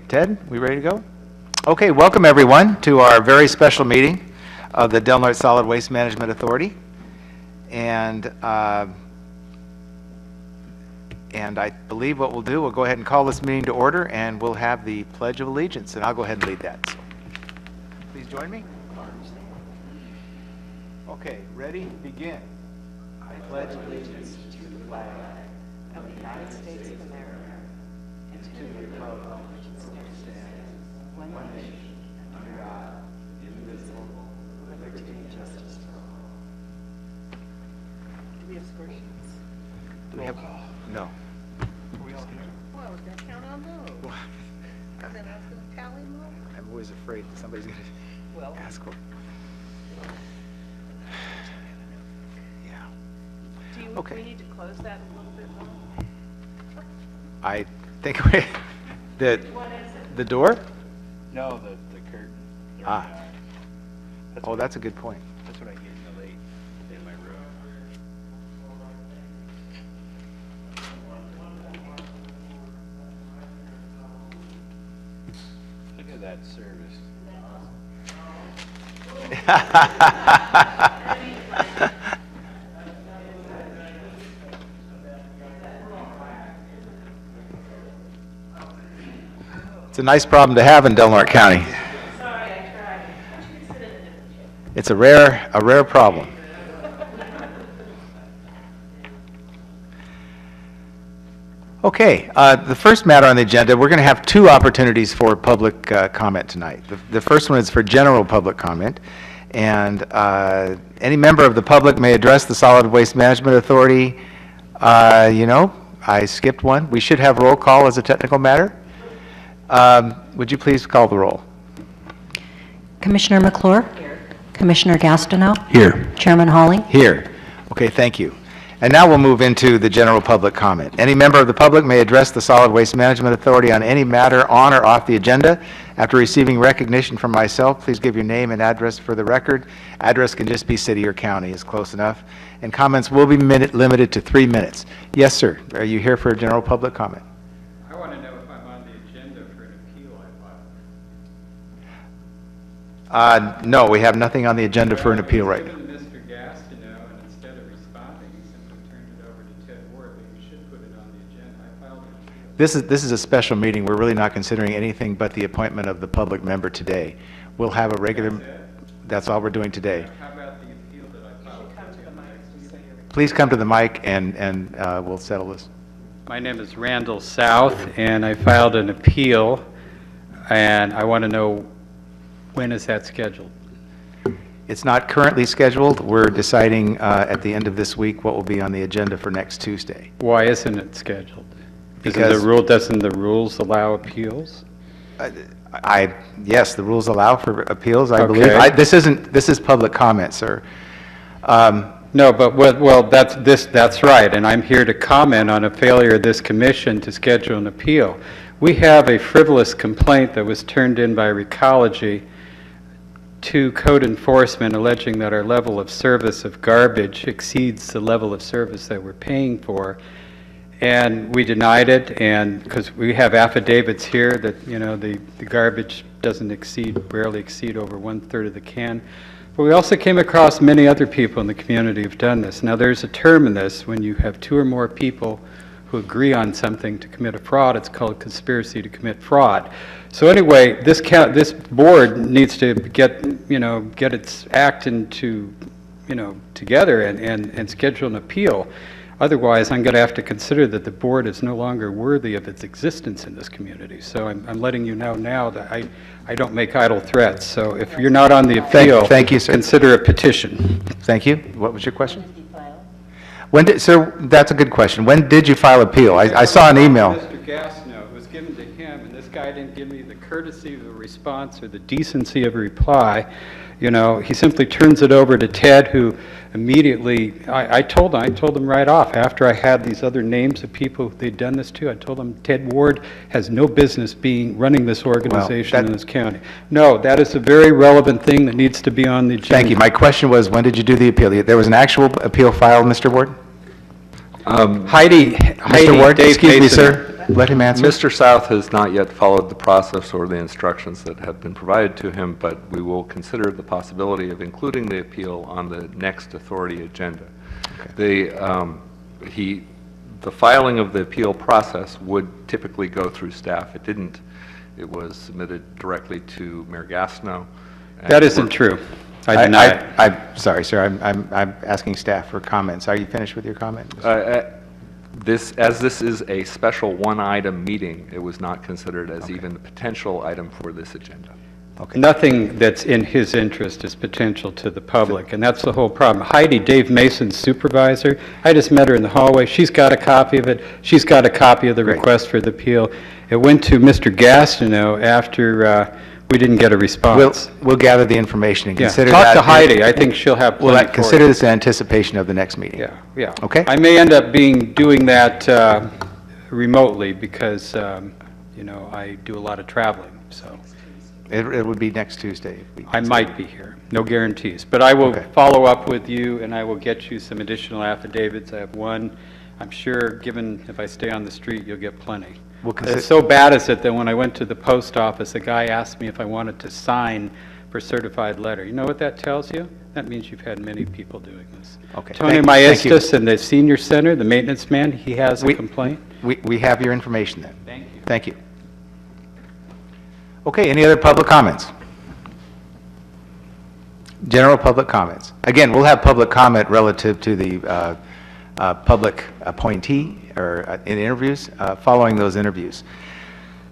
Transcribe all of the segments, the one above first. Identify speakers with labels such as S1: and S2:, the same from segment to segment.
S1: Ted, we ready to go? Okay, welcome everyone to our very special meeting of the Del Norte Solid Waste Management Authority. And I believe what we'll do, we'll go ahead and call this meeting to order, and we'll have the Pledge of Allegiance, and I'll go ahead and lead that. So, please join me. Okay, ready, begin. I pledge allegiance to the flag of the United States of America and to the republic which stands one nation under God, indivisible, with liberty and justice for all.
S2: Do we have score sheets?
S1: Do we have? No.
S2: Are we all here? Well, I was going to count on those. And then I was going to tally them all.
S1: I'm always afraid that somebody's going to ask for. Yeah.
S2: Do you,
S1: Okay.
S2: we need to close that a little bit more?
S1: I think the door?
S3: No, the curtain.
S1: Ah.
S3: That's
S1: Oh,
S3: what,
S1: that's a good point.
S3: that's what I get in the late in my room. Look at that service.
S1: It's a nice problem to have in Del Norte County.
S2: Sorry, I tried. Why don't you sit in a different chair?
S1: It's a rare problem. Okay, the first matter on the agenda, we're going to have two opportunities for public comment tonight. The first one is for general public comment, and any member of the public may address the Solid Waste Management Authority. I skipped one. We should have roll call as a technical matter. Would you please call the roll?
S4: Commissioner McClure? Here. Commissioner Gastineau?
S1: Here.
S4: Chairman Hawley?
S1: Here. Okay, thank you. And now we'll move into the general public comment. Any member of the public may address the Solid Waste Management Authority on any matter on or off the agenda. After receiving recognition from myself, please give your name and address for the record. Address can just be city or county, is close enough. And comments will be limited to 3 minutes. Yes, sir. Are you here for a general public comment?
S5: I want to know if I'm on the agenda for an appeal I filed.
S1: No, we have nothing on the agenda for an appeal right now.
S5: Given to Mr. Gastineau, and instead of responding, he simply turned it over to Ted Ward, but you should put it on the agenda. I filed an appeal.
S1: This is a special meeting. We're really not considering anything but the appointment of the public member today. We'll have a regular, that's all we're doing today.
S5: How about the appeal that I filed?
S1: Please come to the mic and we'll settle this.
S5: My name is Randall South, and I filed an appeal, and I want to know, when is that scheduled?
S1: It's not currently scheduled. We're deciding at the end of this week what will be on the agenda for next Tuesday.
S5: Why isn't it scheduled?
S1: Because-
S5: Doesn't the rules allow appeals?
S1: Yes, the rules allow for appeals, I believe.
S5: Okay.
S1: This is public comment, sir.
S5: No, but, well, that's right, and I'm here to comment on a failure of this commission to schedule an appeal. We have a frivolous complaint that was turned in by Recology to code enforcement alleging that our level of service of garbage exceeds the level of service that we're paying for. And we denied it, and because we have affidavits here that, the garbage doesn't barely exceed over 1/3 of the can. But we also came across many other people in the community who've done this. Now, there's a term in this, when you have 2 or more people who agree on something to commit a fraud, it's called conspiracy to commit fraud. So anyway, this board needs to get its act into, together and schedule an appeal. Otherwise, I'm going to have to consider that the board is no longer worthy of its existence in this community. So I'm letting you know now that I don't make idle threats. So if you're not on the appeal,
S1: Thank you, sir.
S5: consider a petition.
S1: Thank you. What was your question? Sir, that's a good question. When did you file appeal? I saw an email.
S5: Mr. Gastineau, it was given to him, and this guy didn't give me the courtesy of a response or the decency of a reply. He simply turns it over to Ted, who immediately, I told him right off, after I had these other names of people they'd done this to, I told him Ted Ward has no business running this organization in this county. No, that is a very relevant thing that needs to be on the agenda.
S1: Thank you. My question was, when did you do the appeal? There was an actual appeal filed, Mr. Ward?
S5: Heidi,
S1: Mr. Ward,
S5: Dave
S1: excuse me,
S5: Mason.
S1: sir. let him answer.
S6: Mr. South has not yet followed the process or the instructions that have been provided to him, but we will consider the possibility of including the appeal on the next authority agenda. The filing of the appeal process would typically go through staff. It didn't. It was submitted directly to Mayor Gastineau.
S5: That isn't true. I deny it.
S1: I'm sorry, sir, I'm asking staff for comments. Are you finished with your comment?
S6: As this is a special one-item meeting, it was not considered as even a potential item for this agenda.
S1: Okay.
S5: Nothing that's in his interest is potential to the public, and that's the whole problem. Heidi, Dave Mason's supervisor, I just met her in the hallway. She's got a copy of it. She's got a copy of the
S1: Great.
S5: request for the appeal. It went to Mr. Gastineau after we didn't get a response.
S1: We'll gather the information and
S5: Yeah.
S1: consider
S5: Talk
S1: that.
S5: to Heidi. I think she'll have
S1: We'll
S5: plenty for
S1: consider
S5: you.
S1: this in anticipation of the next meeting.
S5: Yeah, yeah.
S1: Okay.
S5: I may end up doing that remotely because, you know, I do a lot of traveling, so.
S1: It would be next Tuesday. if we
S5: I
S1: consider
S5: might
S1: it.
S5: be here, no guarantees. But I will
S1: Okay.
S5: follow up with you, and I will get you some additional affidavits. I have one. I'm sure, given if I stay on the street, you'll get plenty.
S1: We'll consider-
S5: It's so bad is it that when I went to the post office, a guy asked me if I wanted to sign for certified letter. You know what that tells you? That means you've had many people doing this.
S1: Okay.
S5: Tony
S1: Thank you.
S5: Maestas in the senior center, the maintenance man, he has a
S1: We-
S5: complaint.
S1: We have your information then.
S5: Thank you.
S1: Thank you. Okay, any other public comments? General public comments. Again, we'll have public comment relative to the public appointee or in interviews, following those interviews.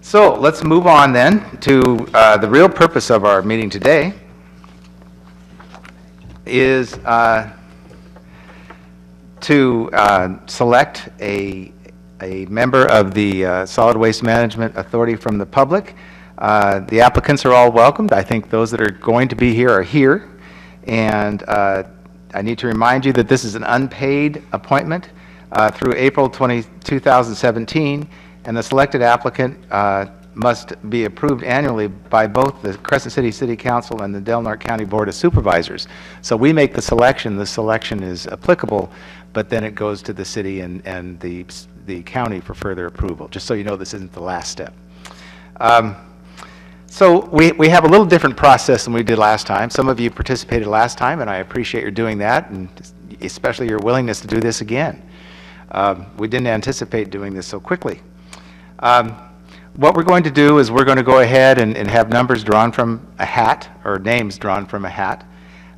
S1: So let's move on then to the real purpose of our meeting today is to select a member of the Solid Waste Management Authority from the public. The applicants are all welcomed. I think those that are going to be here are here. And I need to remind you that this is an unpaid appointment through April 2017, and the selected applicant must be approved annually by both the Crescent City City Council and the Del Norte County Board of Supervisors. So we make the selection is applicable, but then it goes to the city and the county for further approval, just so you know this isn't the last step. So we have a little different process than we did last time. Some of you participated last time, and I appreciate your doing that, and especially your willingness to do this again. We didn't anticipate doing this so quickly. What we're going to do is we're going to go ahead and have numbers drawn from a hat, or names drawn from a hat.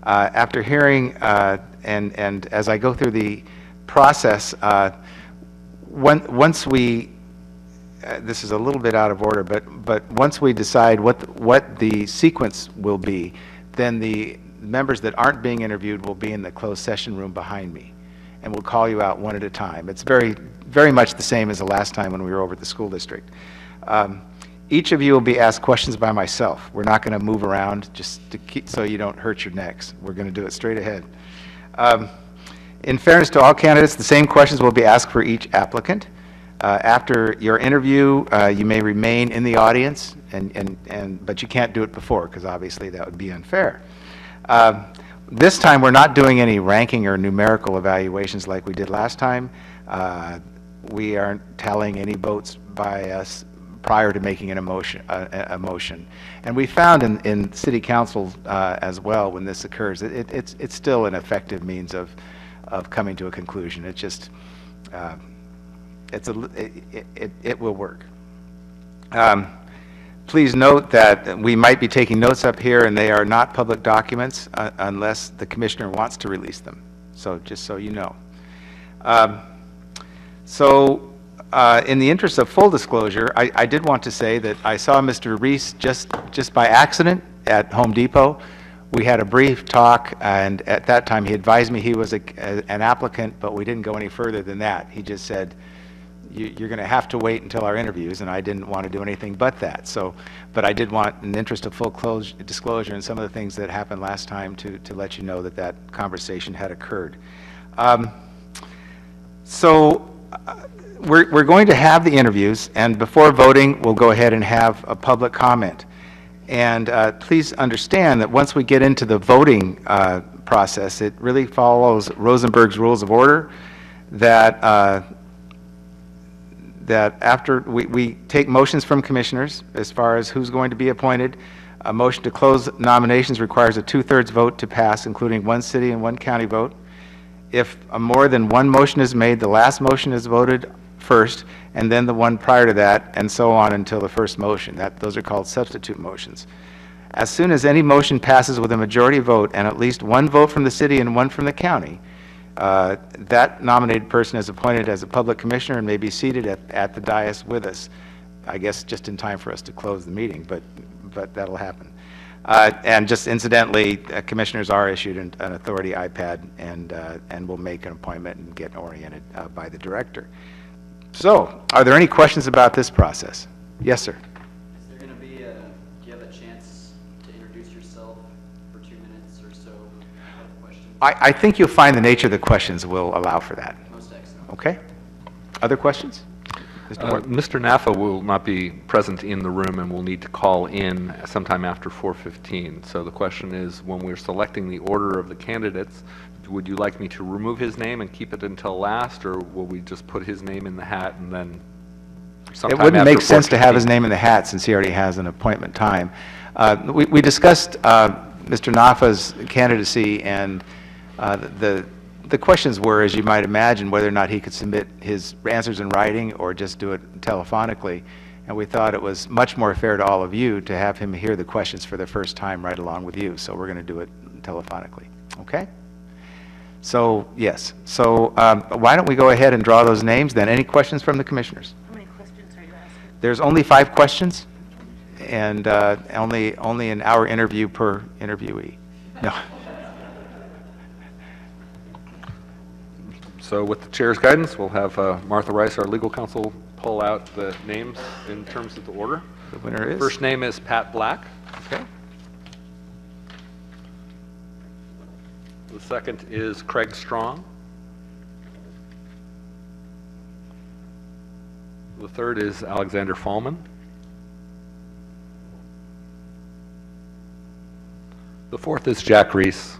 S1: After hearing, and as I go through the process, once we this is a little bit out of order, but once we decide what the sequence will be, then the members that aren't being interviewed will be in the closed session room behind me, and we'll call you out one at a time. It's very much the same as the last time when we were over at the school district. Each of you will be asked questions by myself. We're not going to move around just to keep, so you don't hurt your necks. We're going to do it straight ahead. In fairness to all candidates, the same questions will be asked for each applicant. After your interview, you may remain in the audience, but you can't do it before, because obviously that would be unfair. This time, we're not doing any ranking or numerical evaluations like we did last time. We aren't tallying any votes by us prior to making a motion. And we found in city council as well, when this occurs, it's still an effective means of coming to a conclusion. It's just, it will work. Please note that we might be taking notes up here, and they are not public documents unless the commissioner wants to release them. So just so you know. In the interest of full disclosure, I did want to say that I saw Mr. Reese just by accident at Home Depot. We had a brief talk, and at that time he advised me he was an applicant, but we didn't go any further than that. He just said, you're going to have to wait until our interviews, and I didn't want to do anything but that. But I did want, in the interest of full disclosure and some of the things that happened last time, to let you know that conversation had occurred. We're going to have the interviews, and before voting, we'll go ahead and have a public comment. And please understand that once we get into the voting process, it really follows Rosenberg's Rules of Order, that that after we take motions from commissioners as far as who's going to be appointed. A motion to close nominations requires a 2/3 vote to pass, including one city and one county vote. If more than one motion is made, the last motion is voted first, and then the one prior to that, and so on until the first motion. Those are called substitute motions. As soon as any motion passes with a majority vote and at least one vote from the city and one from the county, that nominated person is appointed as a public commissioner and may be seated at the dais with us. I guess just in time for us to close the meeting, but that'll happen. And just incidentally, commissioners are issued an authority iPad and will make an appointment and get oriented by the director. So, are there any questions about this process? Yes, sir.
S7: Is there going to be do you have a chance to introduce yourself for 2 minutes or so? Questions?
S1: I think you'll find the nature of the questions will allow for that.
S7: Most excellent.
S1: Okay? Other questions? Mr. Morton?
S6: Mr. Naffa will not be present in the room and will need to call in sometime after 4:15. So the question is, when we're selecting the order of the candidates, would you like me to remove his name and keep it until last, or will we just put his name in the hat and then sometime
S1: It wouldn't
S6: after
S1: make sense to have his
S6: 4:15?
S1: name in the hat since he already has an appointment time. We discussed Mr. Naffa's candidacy, and the questions were, as you might imagine, whether or not he could submit his answers in writing or just do it telephonically. And we thought it was much more fair to all of you to have him hear the questions for the first time right along with you. So we're going to do it telephonically. Okay? So, yes. So why don't we go ahead and draw those names then? Any questions from the commissioners?
S2: How many questions are you asking?
S1: There's only 5 questions, and only an hour interview per interviewee. No.
S6: So with the chair's guidance, we'll have Martha Rice, our legal counsel, pull out the names in terms of the order.
S1: The winner is?
S6: First name is Pat Black.
S1: Okay.
S6: The second is Craig Strong. The third is Alexander Fallman. The fourth is Jack Reese.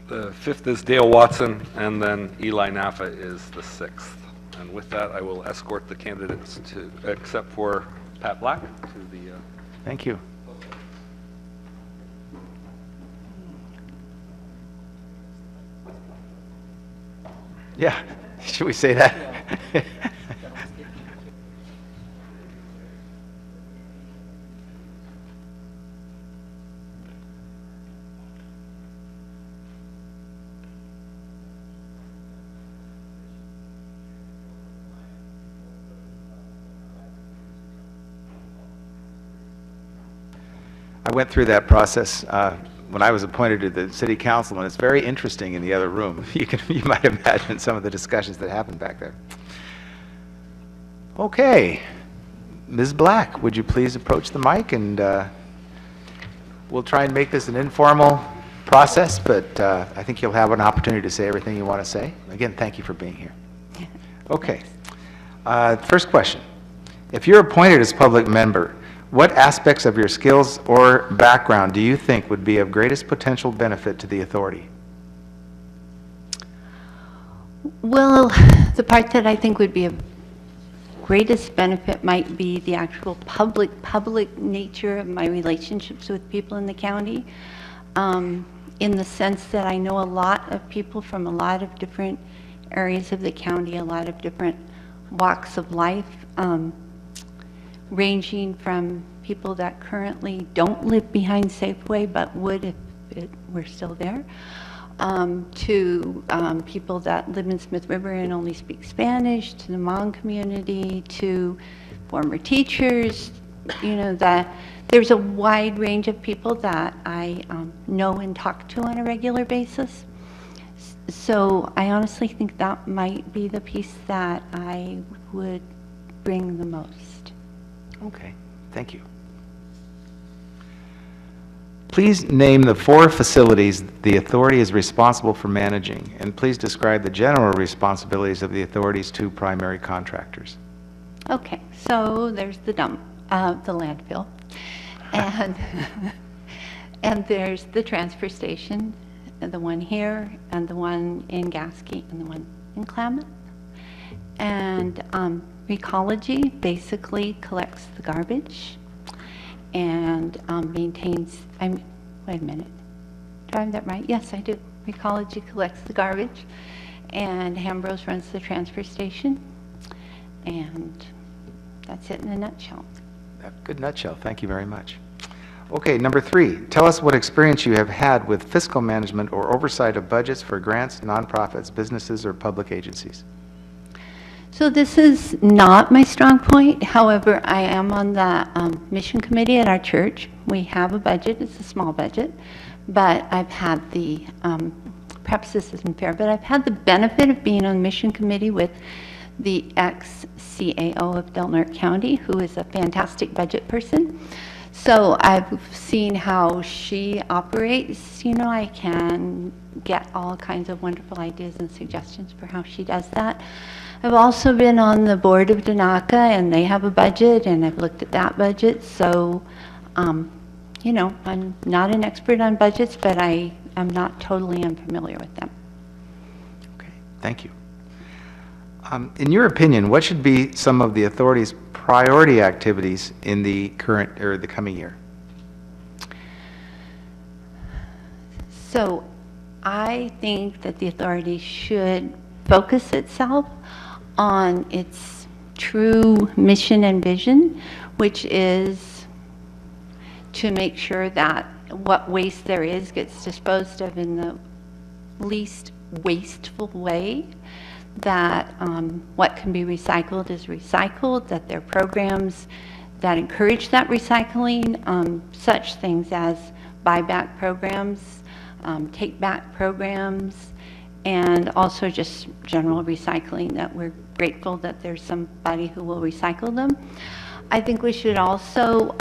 S6: The fifth is Dale Watson, and then Eli Naffa is the sixth. And with that, I will escort the candidates to, except for Pat Black, to the
S1: Thank you. Yeah, should we say that? I went through that process when I was appointed to the city council, and it's very interesting in the other room. You might imagine some of the discussions that happened back there. Okay, Ms. Black, would you please approach the mic, and we'll try and make this an informal process, but I think you'll have an opportunity to say everything you want to say. Again, thank you for being here. Okay, first question. If you're appointed as public member, what aspects of your skills or background do you think would be of greatest potential benefit to the authority?
S8: Well, the part that I think would be of greatest benefit might be the actual public nature of my relationships with people in the county, in the sense that I know a lot of people from a lot of different areas of the county, a lot of different walks of life, ranging from people that currently don't live behind Safeway but would if it were still there, to people that live in Smith River and only speak Spanish, to the Hmong community, to former teachers, you know, that there's a wide range of people that I know and talk to on a regular basis. So I honestly think that might be the piece that I would bring the most.
S1: Okay, thank you. Please name the 4 facilities the authority is responsible for managing, and please describe the general responsibilities of the authority's 2 primary contractors.
S8: Okay, so there's the landfill, and and there's the transfer station, the one here, and the one in Gasky, and the one in Klamath. And Recology basically collects the garbage and maintains, wait a minute, do I have that right? Yes, I do. Recology collects the garbage, and Hambros runs the transfer station, and that's it in a nutshell.
S1: Good nutshell. Thank you very much. Okay, number 3, tell us what experience you have had with fiscal management or oversight of budgets for grants, nonprofits, businesses, or public agencies.
S8: So this is not my strong point. However, I am on the mission committee at our church. We have a budget. It's a small budget. But I've had the, perhaps this isn't fair, but I've had the benefit of being on the mission committee with the ex-CAO of Del County, who is a fantastic budget person. So I've seen how she operates. You know, I can get all kinds of wonderful ideas and suggestions for how she does that. I've also been on the board of Danaka, and they have a budget, and I've looked at that budget. So, you know, I'm not an expert on budgets, but I am not totally unfamiliar with them.
S1: Okay, thank you. In your opinion, what should be some of the authority's priority activities in the current or the coming year?
S8: So I think that the authority should focus itself on its true mission and vision, which is to make sure that what waste there is gets disposed of in the least wasteful way, that what can be recycled is recycled, that there are programs that encourage that recycling, such things as buyback programs, take-back programs, and also just general recycling, that we're grateful that there's somebody who will recycle them. I think we should also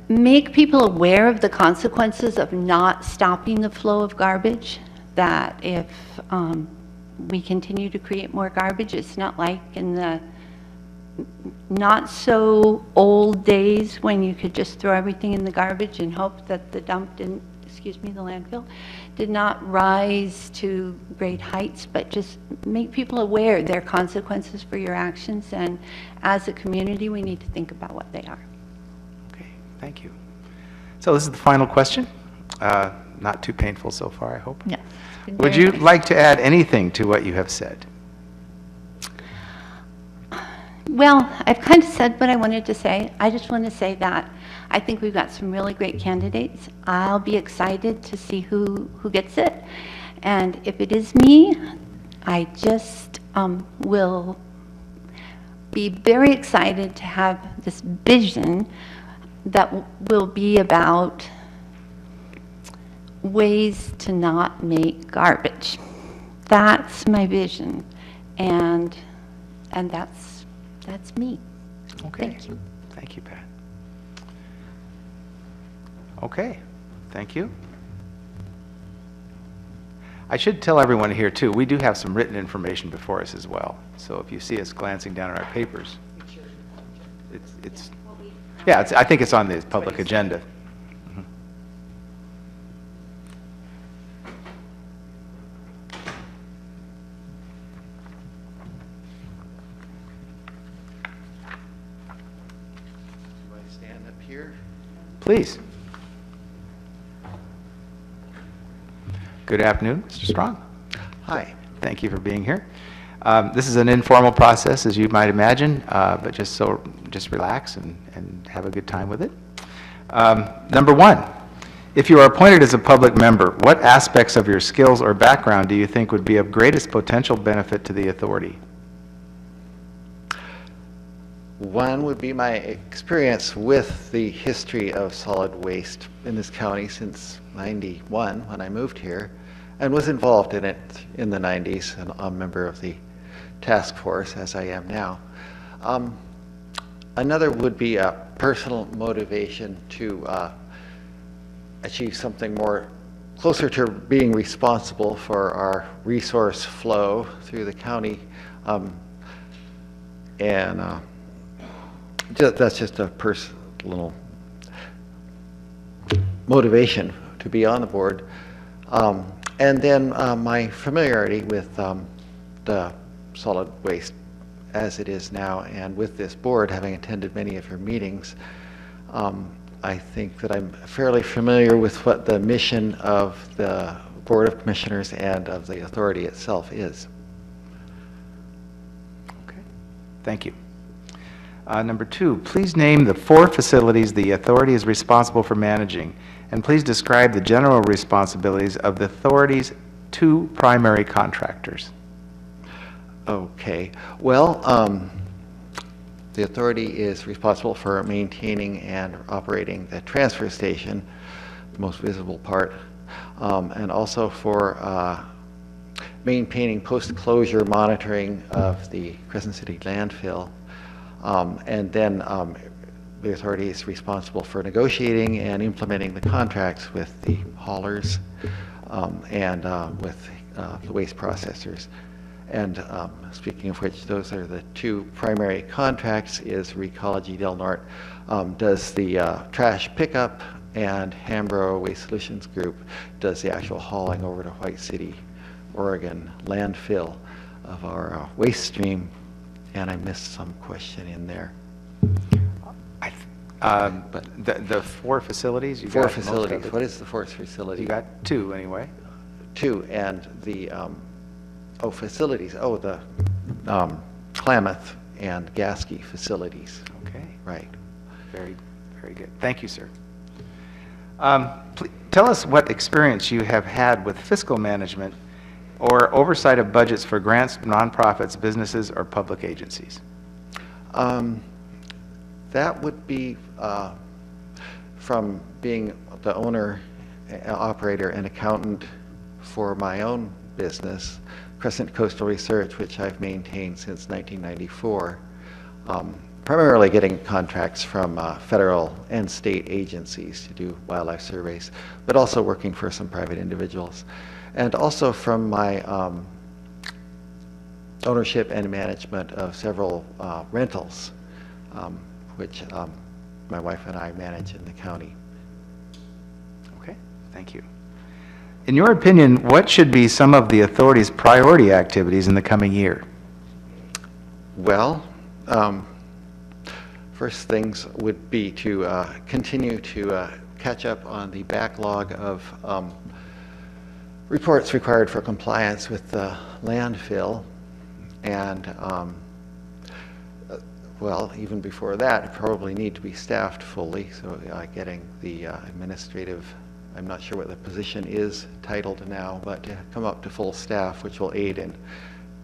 S8: make people aware of the consequences of not stopping the flow of garbage, that if we continue to create more garbage, it's not like in the not so old days when you could just throw everything in the garbage and hope that the dump didn't, excuse me, the landfill, did not rise to great heights, but just make people aware there are consequences for your actions, and as a community, we need to think about what they are.
S1: Okay, thank you. So this is the final question. Not too painful so far, I hope.
S8: Yeah.
S1: Would you like to add anything to what you have said?
S8: Well, I've kind of said what I wanted to say. I just want to say that I think we've got some really great candidates. I'll be excited to see who gets it. And if it is me, I just will be very excited to have this vision that will be about ways to not make garbage. That's my vision, and that's me.
S1: Okay.
S8: Thank you.
S1: Thank you, Pat. Okay, thank you. I should tell everyone here too, we do have some written information before us as well. So if you see us glancing down at our papers, I think it's on the public agenda.
S9: Stand up here.
S1: Please. Good afternoon, Mr. Strong.
S9: Hi.
S1: Thank you for being here. This is an informal process, as you might imagine, but just relax and have a good time with it. Number 1, if you are appointed as a public member, what aspects of your skills or background do you think would be of greatest potential benefit to the authority?
S9: One would be my experience with the history of solid waste in this county since '91 when I moved here, and was involved in it in the 90s, and a member of the task force as I am now. Another would be a personal motivation to achieve something more closer to being responsible for our resource flow through the county, that's just a personal motivation to be on the board. And then my familiarity with the solid waste as it is now, and with this board, having attended many of your meetings, I think that I'm fairly familiar with what the mission of the Board of Commissioners and of the authority itself is.
S1: Okay, thank you. Number 2, please name the 4 facilities the authority is responsible for managing, and please describe the general responsibilities of the authority's 2 primary contractors.
S9: Okay, well, the authority is responsible for maintaining and operating the transfer station, the most visible part, and also for maintaining post-closure monitoring of the Crescent City landfill. And then the authority is responsible for negotiating and implementing the contracts with the haulers and with the waste processors. And speaking of which, those are the 2 primary contracts. Is Recology Del Norte does the trash pickup, and Hambro Waste Solutions Group does the actual hauling over to White City, Oregon landfill of our waste stream. And I missed some question in there.
S1: But the 4 facilities? You
S9: 4
S1: got most of
S9: facilities.
S1: it?
S9: What is the 4th facility?
S1: You got 2 anyway.
S9: 2, and the, facilities, the Klamath and Gasky facilities.
S1: Okay,
S9: Right.
S1: very, very good. Thank you, sir. Tell us what experience you have had with fiscal management or oversight of budgets for grants, nonprofits, businesses, or public agencies.
S9: That would be from being the owner, operator, and accountant for my own business, Crescent Coastal Research, which I've maintained since 1994, primarily getting contracts from federal and state agencies to do wildlife surveys, but also working for some private individuals. And also from my ownership and management of several rentals, which my wife and I manage in the county.
S1: Okay, thank you. In your opinion, what should be some of the authority's priority activities in the coming year?
S9: Well, first things would be to continue to catch up on the backlog of reports required for compliance with the landfill, and well, even before that, probably need to be staffed fully, so getting the administrative, I'm not sure what the position is titled now, but to come up to full staff, which will aid in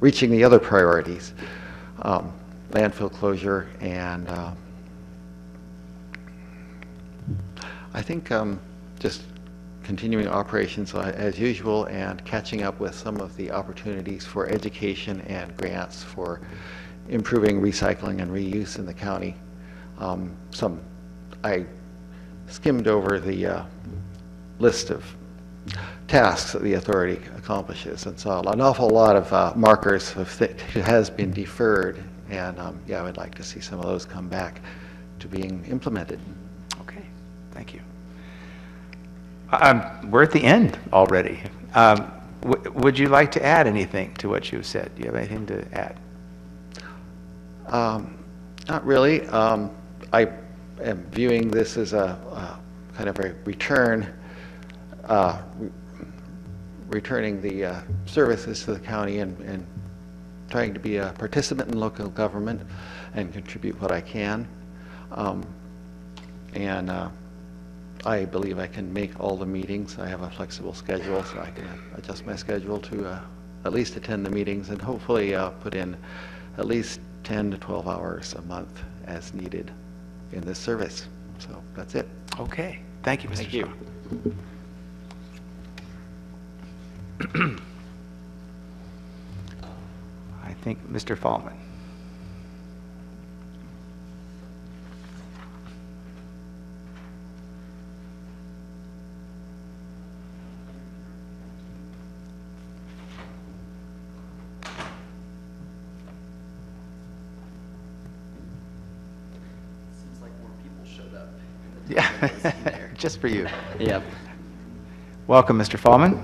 S9: reaching the other priorities, landfill closure, and I think just continuing operations as usual and catching up with some of the opportunities for education and grants for improving recycling and reuse in the county. I skimmed over the list of tasks that the authority accomplishes and saw an awful lot of markers of has been deferred, and yeah, I would like to see some of those come back to being implemented.
S1: Okay, thank you. We're at the end already. Would you like to add anything to what you've said? Do you have anything to add?
S9: Not really. I am viewing this as a kind of a returning the services to the county and trying to be a participant in local government and contribute what I can. I believe I can make all the meetings. I have a flexible schedule, so I can adjust my schedule to at least attend the meetings and hopefully put in at least 10 to 12 hours a month as needed in this service. So that's it.
S1: Okay, thank you, Mr.
S9: Thank you.
S1: Shaw. I think Mr. Fallman.
S7: Seems like more people showed up.
S1: Yeah, Just for you.
S7: Yep.
S1: Welcome, Mr. Fallman.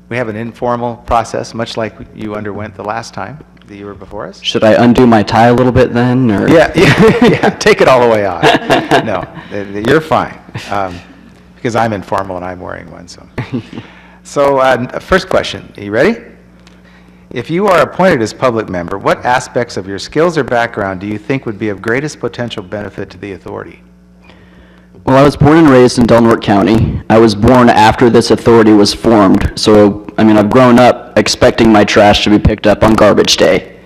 S1: We have an informal process, much like you underwent the last time that you were before us.
S7: Should I undo my tie a little bit then, or?
S1: Yeah, yeah, take it all the way off. No, you're fine, because I'm informal and I'm wearing one, so. So, first question, are you ready? If you are appointed as public member, what aspects of your skills or background do you think would be of greatest potential benefit to the authority?
S7: Well, I was born and raised in Del Norte County. I was born after this authority was formed, so, I mean, I've grown up expecting my trash to be picked up on garbage day.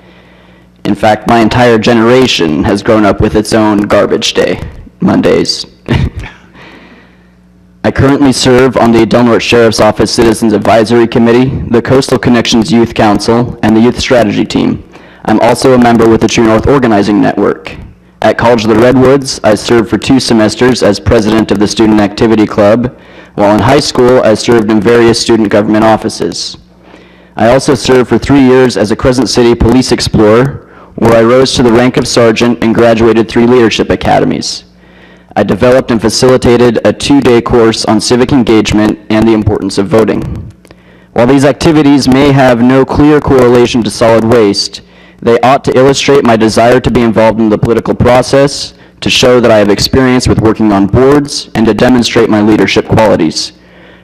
S7: In fact, my entire generation has grown up with its own garbage day, Mondays. I currently serve on the Del Norte Sheriff's Office Citizens Advisory Committee, the Coastal Connections Youth Council, and the Youth Strategy Team. I'm also a member with the True North Organizing Network. At College of the Redwoods, I served for 2 semesters as president of the Student Activity Club, while in high school, I served in various student government offices. I also served for 3 years as a Crescent City Police Explorer, where I rose to the rank of sergeant and graduated 3 leadership academies. I developed and facilitated a 2-day course on civic engagement and the importance of voting. While these activities may have no clear correlation to solid waste, they ought to illustrate my desire to be involved in the political process, to show that I have experience with working on boards, and to demonstrate my leadership qualities.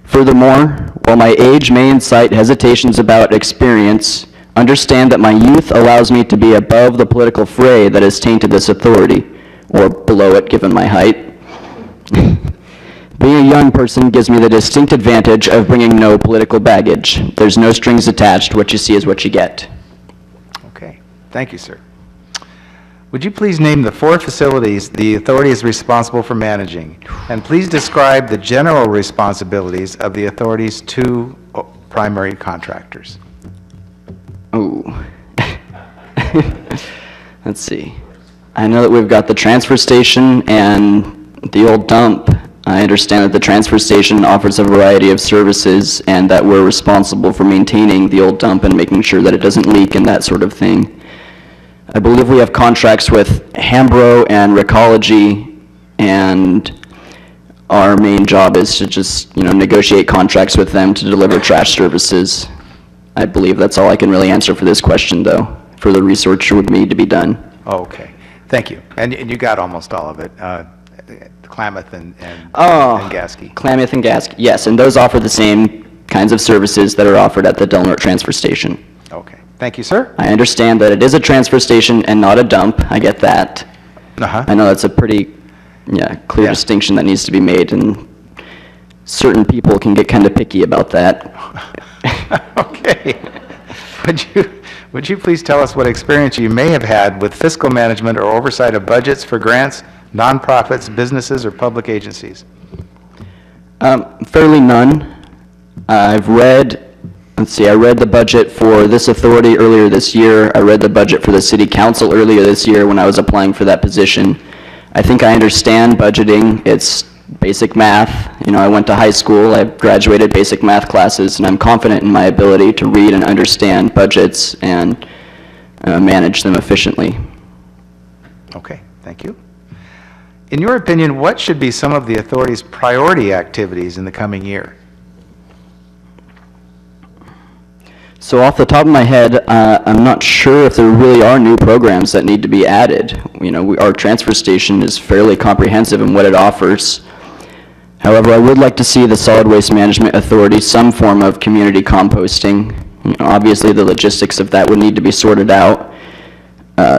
S7: Furthermore, while my age may incite hesitations about experience, understand that my youth allows me to be above the political fray that has tainted this authority, or below it given my height. Being a young person gives me the distinct advantage of bringing no political baggage. There's no strings attached. What you see is what you get.
S1: Okay, thank you, sir. Would you please name the 4 facilities the authority is responsible for managing? And please describe the general responsibilities of the authority's 2 primary contractors.
S7: Oh. Let's see. I know that we've got the transfer station and the old dump. I understand that the transfer station offers a variety of services and that we're responsible for maintaining the old dump and making sure that it doesn't leak and that sort of thing. I believe we have contracts with Hambro and Recology, and our main job is to just, negotiate contracts with them to deliver trash services. I believe that's all I can really answer for this question, though. Further research would need to be done.
S1: Okay, thank you. And you got almost all of it. Klamath and Gasky.
S7: Klamath and Gasky, yes, and those offer the same kinds of services that are offered at the Del Norte transfer station.
S1: Okay, thank you, sir.
S7: I understand that it is a transfer station and not a dump. I get that.
S1: Uh-huh.
S7: I know that's a pretty clear distinction that needs to be made, and certain people can get kind of picky about that.
S1: Okay. Would you please tell us what experience you may have had with fiscal management or oversight of budgets for grants, nonprofits, businesses, or public agencies?
S7: Fairly none. I read the budget for this authority earlier this year. I read the budget for the city council earlier this year when I was applying for that position. I think I understand budgeting. It's basic math. I went to high school, I graduated basic math classes, and I'm confident in my ability to read and understand budgets and manage them efficiently.
S1: Okay, thank you. In your opinion, what should be some of the authority's priority activities in the coming year?
S7: So off the top of my head, I'm not sure if there really are new programs that need to be added. Our transfer station is fairly comprehensive in what it offers. However, I would like to see the Solid Waste Management Authority some form of community composting. Obviously, the logistics of that would need to be sorted out,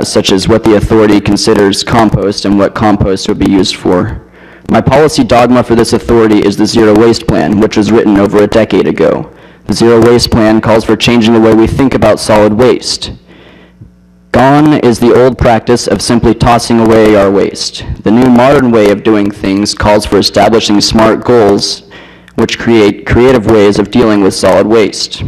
S7: such as what the authority considers compost and what compost would be used for. My policy dogma for this authority is the Zero Waste Plan, which was written over a decade ago. The Zero Waste Plan calls for changing the way we think about solid waste. Gone is the old practice of simply tossing away our waste. The new modern way of doing things calls for establishing smart goals which create creative ways of dealing with solid waste.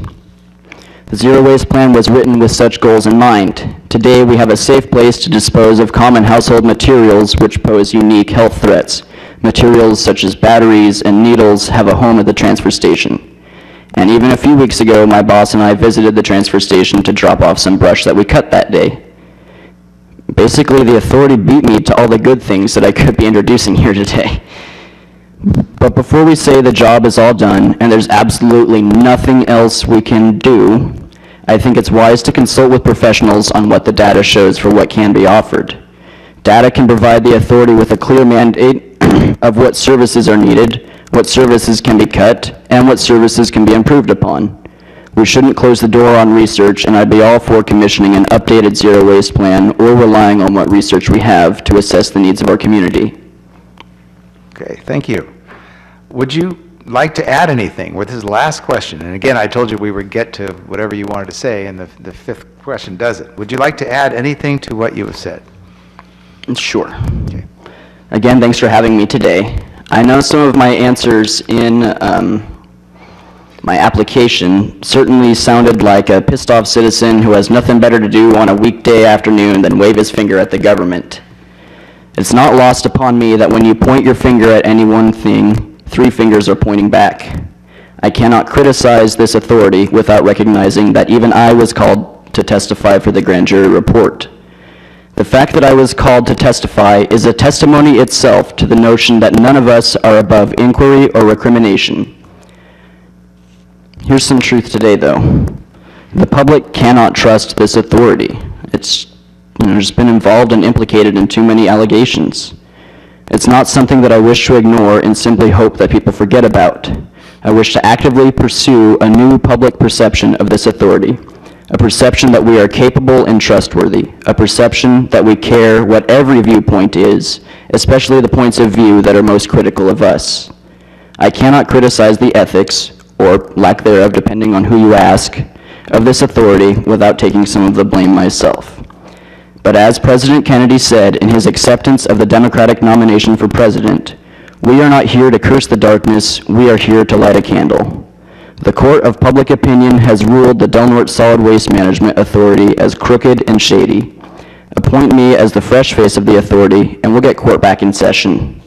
S7: The Zero Waste Plan was written with such goals in mind. Today we have a safe place to dispose of common household materials which pose unique health threats. Materials such as batteries and needles have a home at the transfer station. And even a few weeks ago, my boss and I visited the transfer station to drop off some brush that we cut that day. Basically, the authority beat me to all the good things that I could be introducing here today. But before we say the job is all done and there's absolutely nothing else we can do, I think it's wise to consult with professionals on what the data shows for what can be offered. Data can provide the authority with a clear mandate of what services are needed, what services can be cut, and what services can be improved upon. We shouldn't close the door on research, and I'd be all for commissioning an updated zero waste plan or relying on what research we have to assess the needs of our community.
S1: Okay, thank you. Would you like to add anything? Well, this is the last question, and again, I told you we would get to whatever you wanted to say, and the fifth question does it. Would you like to add anything to what you have said?
S7: Sure.
S1: Okay.
S7: Again, thanks for having me today. I know some of my answers in my application certainly sounded like a pissed-off citizen who has nothing better to do on a weekday afternoon than wave his finger at the government. It's not lost upon me that when you point your finger at any one thing, 3 fingers are pointing back. I cannot criticize this authority without recognizing that even I was called to testify for the grand jury report. The fact that I was called to testify is a testimony itself to the notion that none of us are above inquiry or recrimination. Here's some truth today, though. The public cannot trust this authority. It's just been involved and implicated in too many allegations. It's not something that I wish to ignore and simply hope that people forget about. I wish to actively pursue a new public perception of this authority, a perception that we are capable and trustworthy, a perception that we care what every viewpoint is, especially the points of view that are most critical of us. I cannot criticize the ethics, or lack thereof depending on who you ask, of this authority without taking some of the blame myself. But as President Kennedy said in his acceptance of the Democratic nomination for president, we are not here to curse the darkness, we are here to light a candle. The court of public opinion has ruled the Del Norte Solid Waste Management Authority as crooked and shady. Appoint me as the fresh face of the authority, and we'll get court back in session.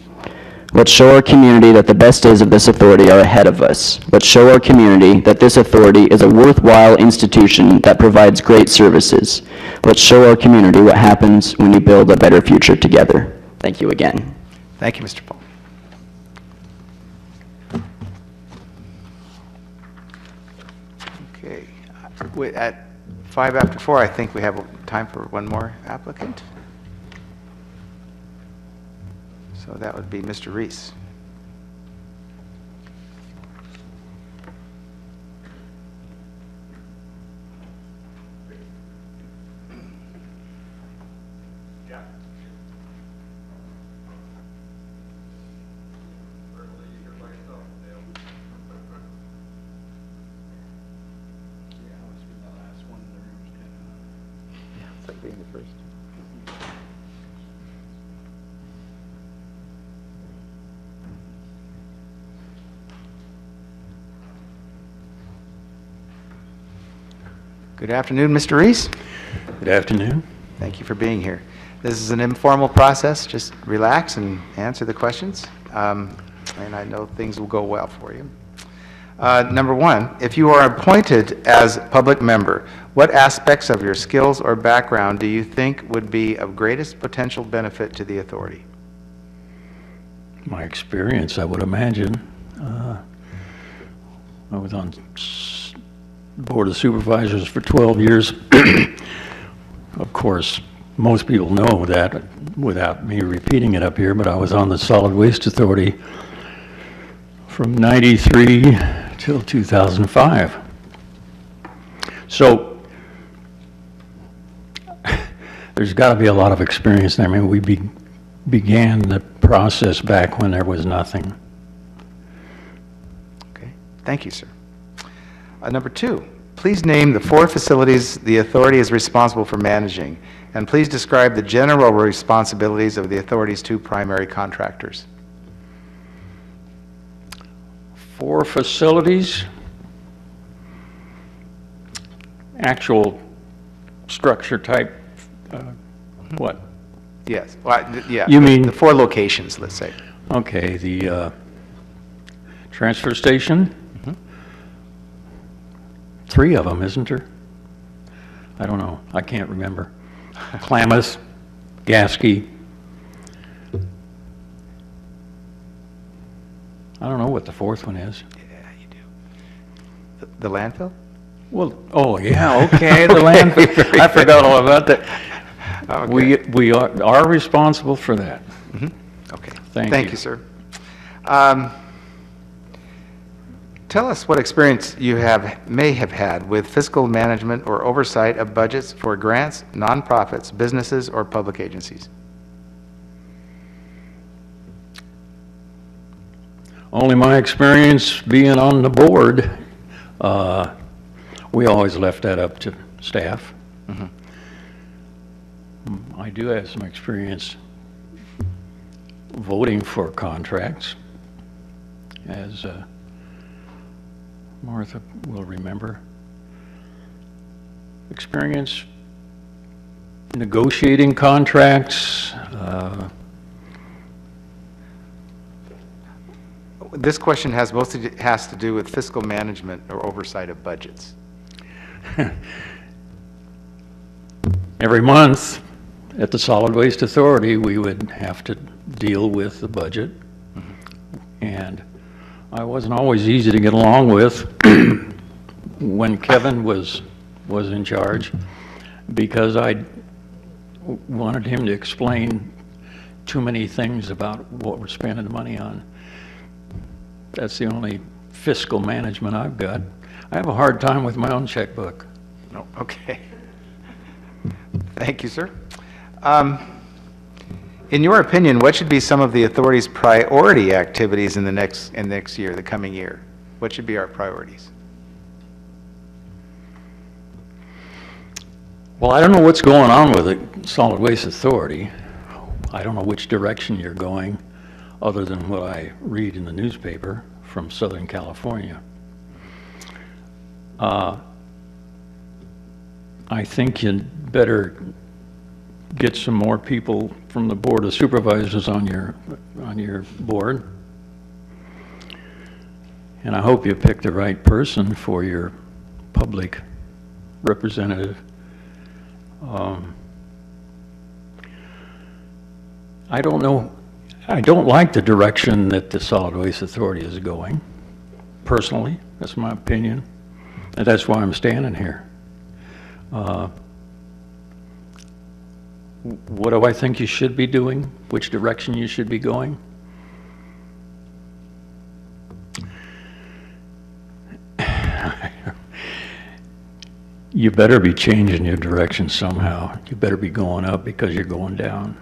S7: Let's show our community that the best days of this authority are ahead of us. Let's show our community that this authority is a worthwhile institution that provides great services. Let's show our community what happens when you build a better future together. Thank you again.
S1: Thank you, Mr. Paul. Okay. At 5 after 4, I think we have time for one more applicant. So that would be Mr. Reese. It's like being the first. Good afternoon, Mr. Reese.
S10: Good afternoon.
S1: Thank you for being here. This is an informal process. Just relax and answer the questions, and I know things will go well for you. Number 1, if you are appointed as public member, what aspects of your skills or background do you think would be of greatest potential benefit to the authority?
S10: My experience, I would imagine. I was on Board of Supervisors for 12 years. Of course, most people know that without me repeating it up here, but I was on the Solid Waste Authority from 93 till 2005. So there's got to be a lot of experience there. I mean, we began the process back when there was nothing.
S1: Okay, thank you, sir. Number 2, please name the 4 facilities the authority is responsible for managing, and please describe the general responsibilities of the authority's 2 primary contractors.
S10: 4 facilities, actual structure type, what?
S1: Yes, well, yeah.
S10: You mean-
S1: the 4 locations, let's say.
S10: Okay, the transfer station. 3 of them, isn't there? I don't know. I can't remember. Klamath, Gasky. I don't know what the fourth one is.
S1: Yeah, you do. The landfill?
S10: Well, oh, yeah, okay, the landfill. I forgot all about that.
S1: Okay.
S10: We are responsible for that.
S1: Okay.
S10: Thank you.
S1: you, sir. Tell us what experience you may have had with fiscal management or oversight of budgets for grants, nonprofits, businesses, or public agencies.
S10: Only my experience being on the board, we always left that up to staff. I do have some experience voting for contracts, as Martha will remember. Experience negotiating contracts.
S1: This question has to do with fiscal management or oversight of budgets.
S10: Every month at the Solid Waste Authority, we would have to deal with the budget. And I wasn't always easy to get along with when Kevin was in charge, because I wanted him to explain too many things about what we're spending the money on. That's the only fiscal management I've got. I have a hard time with my own checkbook.
S1: No, okay. Thank you, sir. In your opinion, what should be some of the authority's priority activities in the next year, the coming year? What should be our priorities?
S10: Well, I don't know what's going on with the Solid Waste Authority. I don't know which direction you're going, other than what I read in the newspaper from Southern California. I think you'd better get some more people from the Board of Supervisors on your board. And I hope you pick the right person for your public representative. I don't know. I don't like the direction that the Solid Waste Authority is going, personally. That's my opinion. And that's why I'm standing here. What do I think you should be doing? Which direction you should be going? You better be changing your direction somehow. You better be going up, because you're going down.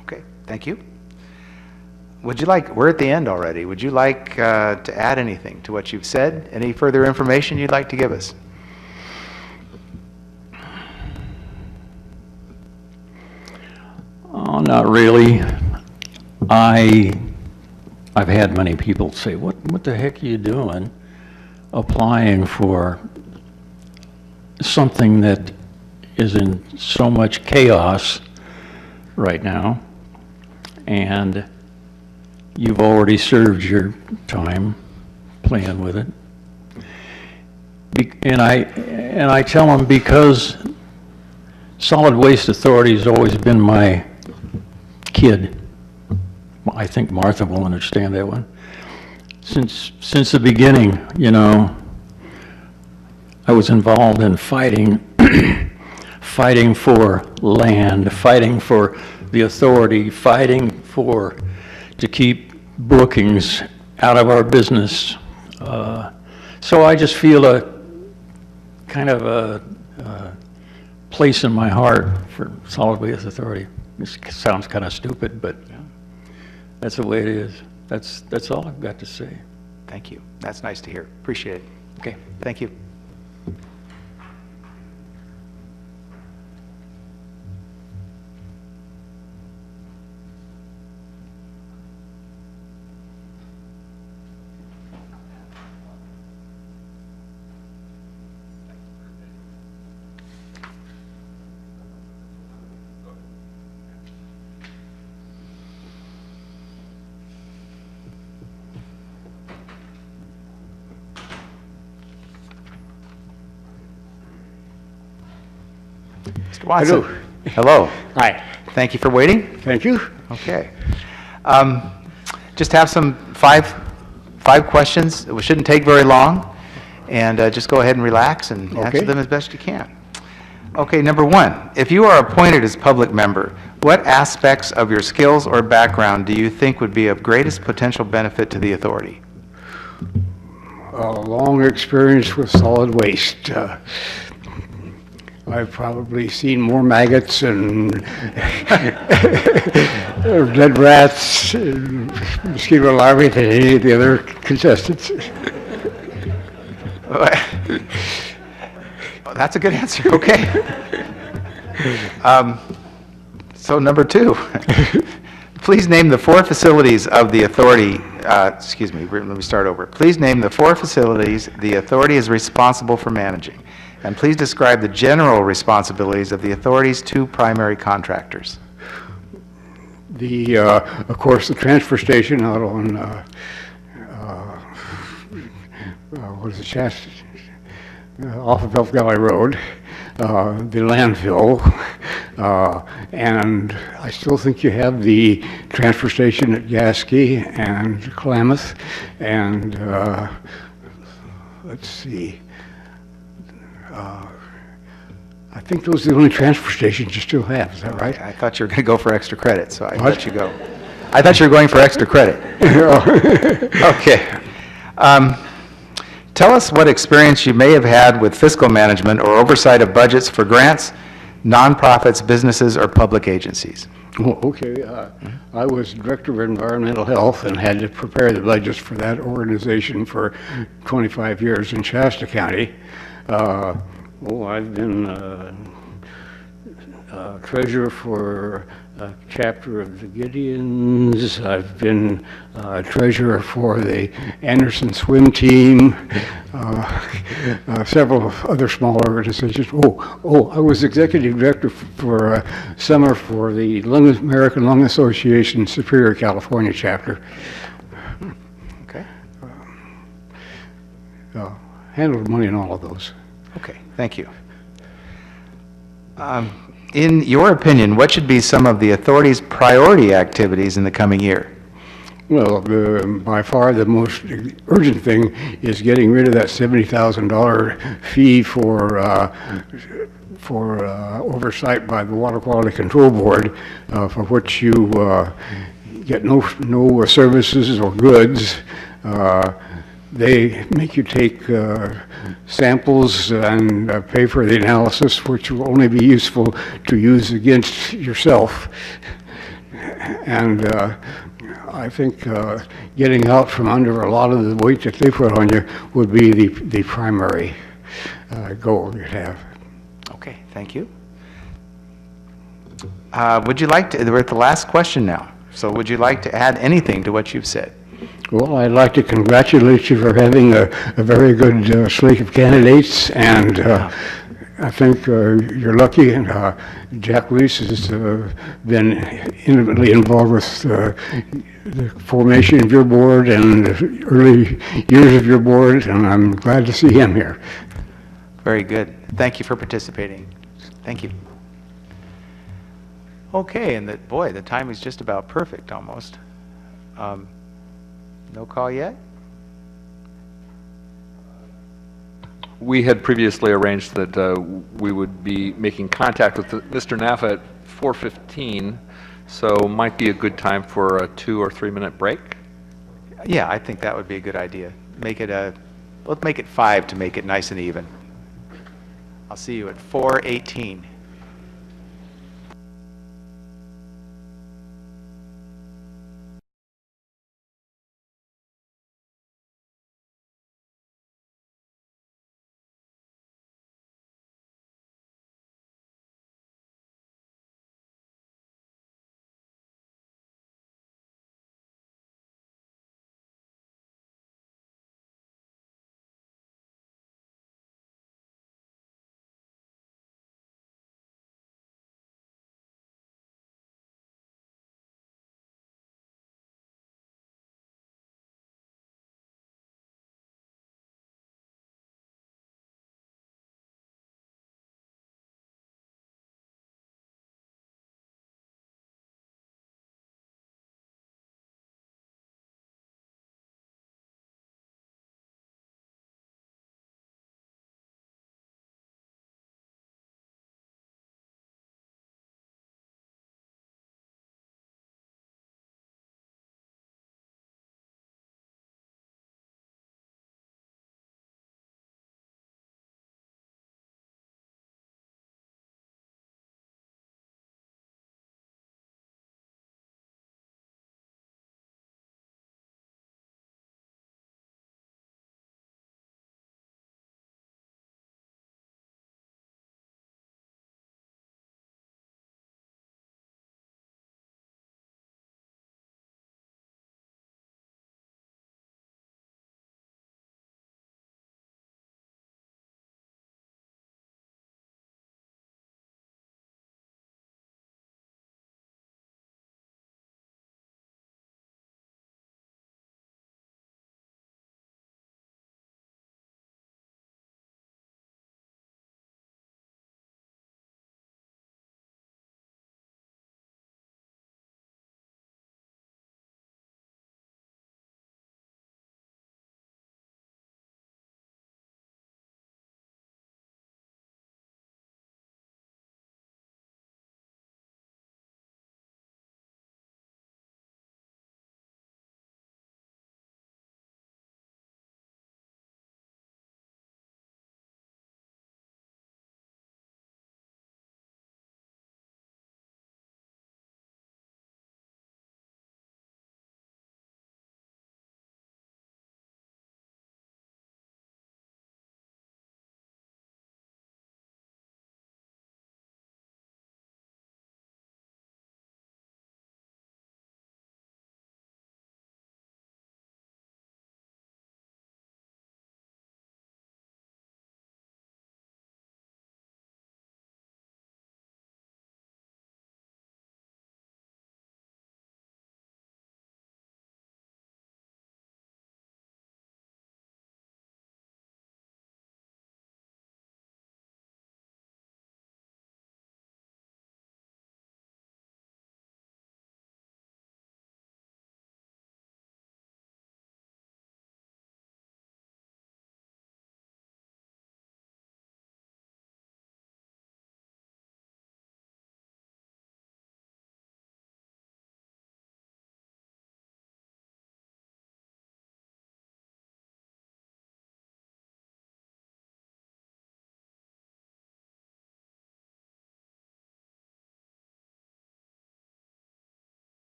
S1: Okay, thank you. Would you like, we're at the end already, would you like to add anything to what you've said? Any further information you'd like to give us?
S10: Oh, not really. I've had many people say, what the heck are you doing applying for something that is in so much chaos right now, and you've already served your time playing with it. And I tell them, because Solid Waste Authority has always been my kid. I think Martha will understand that one. Since the beginning, you know, I was involved in fighting, fighting for land, fighting for the authority, fighting to keep Brookings out of our business. So I just feel a kind of a place in my heart for Solid Waste Authority. This sounds kind of stupid, but that's the way it is. That's all I've got to say.
S1: Thank you. That's nice to hear. Appreciate it.
S10: Okay.
S1: Thank you. Mr. Watson.
S11: Hello.
S1: Hello.
S11: Hi,
S1: Thank you for waiting.
S11: thank you.
S1: Okay. Just have five questions. It shouldn't take very long, and just go ahead and relax and answer
S11: Okay.
S1: them as best you can. Okay, number one, if you are appointed as public member, what aspects of your skills or background do you think would be of greatest potential benefit to the authority?
S11: A long experience with solid waste. I've probably seen more maggots and dead rats, and mosquito larvae than any of the other contestants.
S1: That's a good answer, okay. So number two, please name the four facilities of the authority, excuse me, let me start over. Please name the four facilities the authority is responsible for managing, and please describe the general responsibilities of the authority's two primary contractors.
S11: Of course, the transfer station out on, what is it, Shasta? Off of Elk Valley Road, the landfill, and I still think you have the transfer station at Gasky and Klamath, and let's see, I think those are the only transfer stations you still have, is that right?
S1: I thought you were going to go for extra credit, so I
S11: What?
S1: let you go. I thought you were going for extra credit. Okay. Tell us what experience you may have had with fiscal management or oversight of budgets for grants, nonprofits, businesses, or public agencies.
S11: Oh, okay. I was Director of Environmental Health and had to prepare the budgets for that organization for 25 years in Shasta County. I've been treasurer for a chapter of the Gideons. I've been treasurer for the Anderson swim team, several other small organizations. I was executive director for summer for the American Lung Association Superior California chapter.
S1: Okay.
S11: Handled money in all of those.
S1: Okay, thank you. In your opinion, what should be some of the authority's priority activities in the coming year?
S11: Well, by far the most urgent thing is getting rid of that $70,000 fee for oversight by the Water Quality Control Board, for which you get no services or goods. They make you take samples and pay for the analysis, which will only be useful to use against yourself. And I think getting out from under a lot of the weight that they put on you would be the primary goal you'd have.
S1: Okay, thank you. Would you like to, we're at the last question now, so would you like to add anything to what you've said?
S11: Well, I'd like to congratulate you for having a very good slate of candidates, and I think you're lucky, and Jack Weiss has been intimately involved with the formation of your board and the early years of your board, and I'm glad to see him here.
S1: Very good. Thank you for participating. Thank you. Okay, and boy, the time is just about perfect, almost. No call yet?
S6: We had previously arranged that we would be making contact with Mr. Naffa at 4:15, so might be a good time for a 2 or 3 minute break.
S1: Yeah, I think that would be a good idea. Let's make it 5 to make it nice and even. I'll see you at 4:18.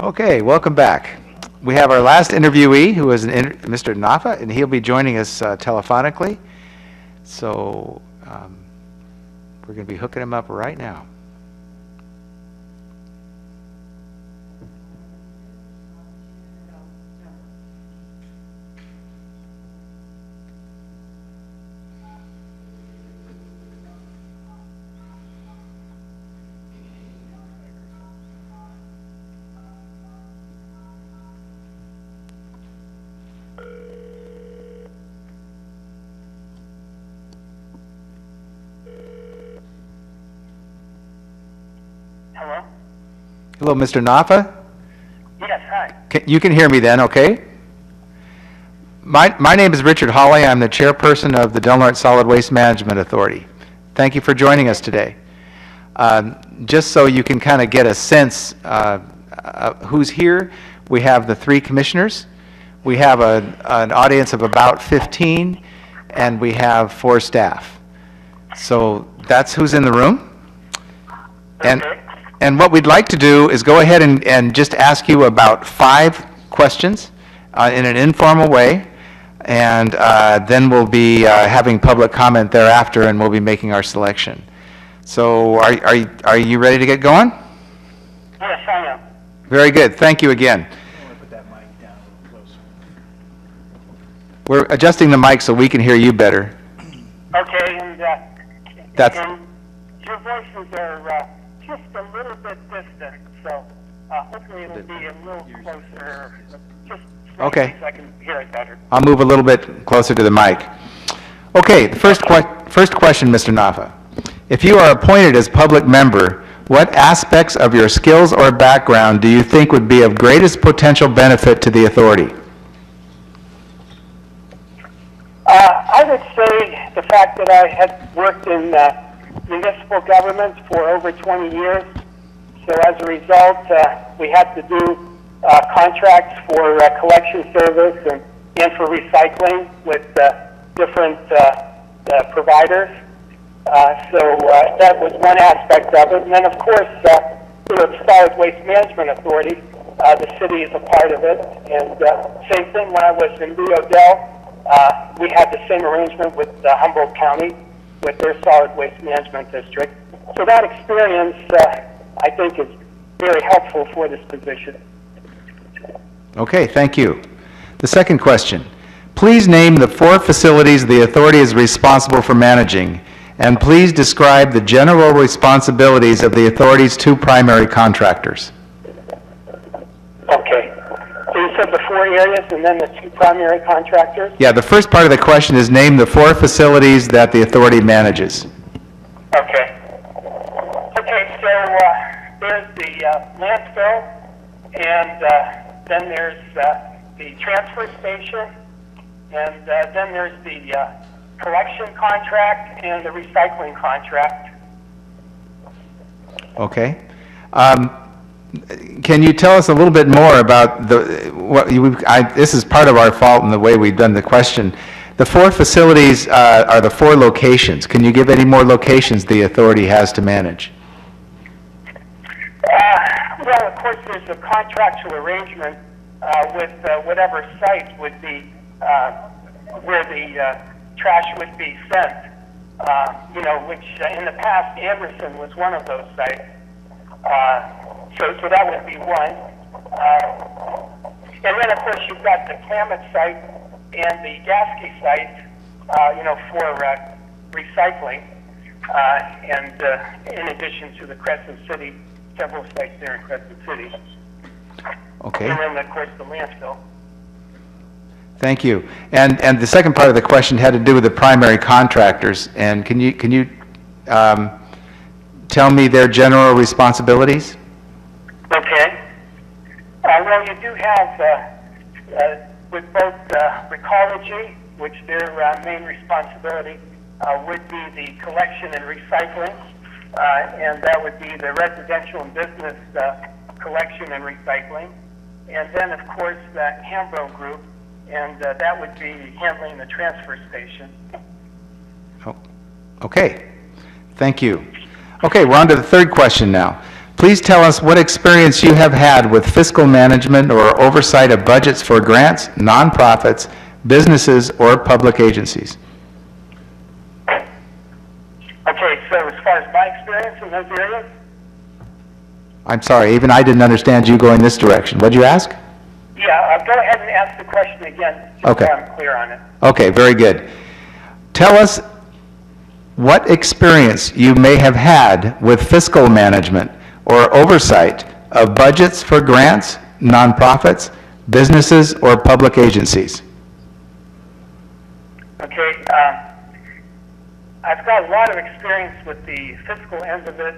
S1: Okay, welcome back. We have our last interviewee, who is Mr. Nafa, and he'll be joining us telephonically. So we're going to be hooking him up right now.
S12: Hello?
S1: Hello, Mr. Nafa?
S12: Yes, hi.
S1: You can hear me then, okay? My name is Richard Hawley. I'm the chairperson of the Del Norte Solid Waste Management Authority. Thank you for joining us today. Just so you can kind of get a sense who's here, we have the 3 commissioners. We have an audience of about 15, and we have 4 staff. So that's who's in the room. And what we'd like to do is go ahead and just ask you about 5 questions in an informal way, and then we'll be having public comment thereafter, and we'll be making our selection. So are you ready to get going?
S12: Yes, I am.
S1: Very good. Thank you again. We're adjusting the mic so we can hear you better.
S12: Okay, and
S1: That's
S12: your voices are just a little bit distant, so hopefully it'll be a little closer, just
S1: okay.
S12: so I can hear it better.
S1: I'll move a little bit closer to the mic. Okay, the first question, Mr. Nafa. If you are appointed as public member, what aspects of your skills or background do you think would be of greatest potential benefit to the authority?
S12: I would say the fact that I had worked in municipal government for over 20 years. So as a result, we had to do contracts for collection service and for recycling with different providers. So that was one aspect of it. And then, of course, the Solid Waste Management Authority, the city is a part of it. And same thing when I was in Rio Dell, we had the same arrangement with Humboldt County with their solid waste management district. So that experience, I think, is very helpful for this position.
S1: Okay, thank you. The second question. Please name the 4 facilities the authority is responsible for managing, and please describe the general responsibilities of the authority's 2 primary contractors.
S12: Okay. So you said the 4 areas and then the 2 primary contractors?
S1: Yeah, the first part of the question is name the 4 facilities that the authority manages.
S12: Okay. Okay, so there's the landfill, and then there's the transfer station, and then there's the collection contract and the recycling contract.
S1: Okay. Can you tell us a little bit more about this is part of our fault in the way we've done the question. The 4 facilities are the 4 locations. Can you give any more locations the authority has to manage?
S12: Well, of course, there's a contractual arrangement with whatever site would be where the trash would be sent. Which in the past, Anderson was one of those sites. So that would be one. And then, of course, you've got the Camet site and the Gasky site, for recycling. And in addition to the Crescent City, several sites there in Crescent City.
S1: Okay.
S12: And then, of course, the landfill.
S1: Thank you. And the second part of the question had to do with the primary contractors. And can you tell me their general responsibilities?
S12: Okay. Well, you do have with both Recology, which their main responsibility would be the collection and recycling, and that would be the residential and business collection and recycling, and then, of course, the Hambro Group, and that would be handling the transfer station. Oh,
S1: okay. Thank you. Okay, we're on to the third question now. Please tell us what experience you have had with fiscal management or oversight of budgets for grants, nonprofits, businesses, or public agencies.
S12: Okay, so as far as my experience in those areas,
S1: I'm sorry, even I didn't understand you going this direction. What'd you ask?
S12: yeah, go ahead and ask the question again, just
S1: Okay.
S12: so I'm clear on it.
S1: Okay, very good. Tell us what experience you may have had with fiscal management or oversight of budgets for grants, nonprofits, businesses, or public agencies.
S12: Okay, I've got a lot of experience with the fiscal end of it,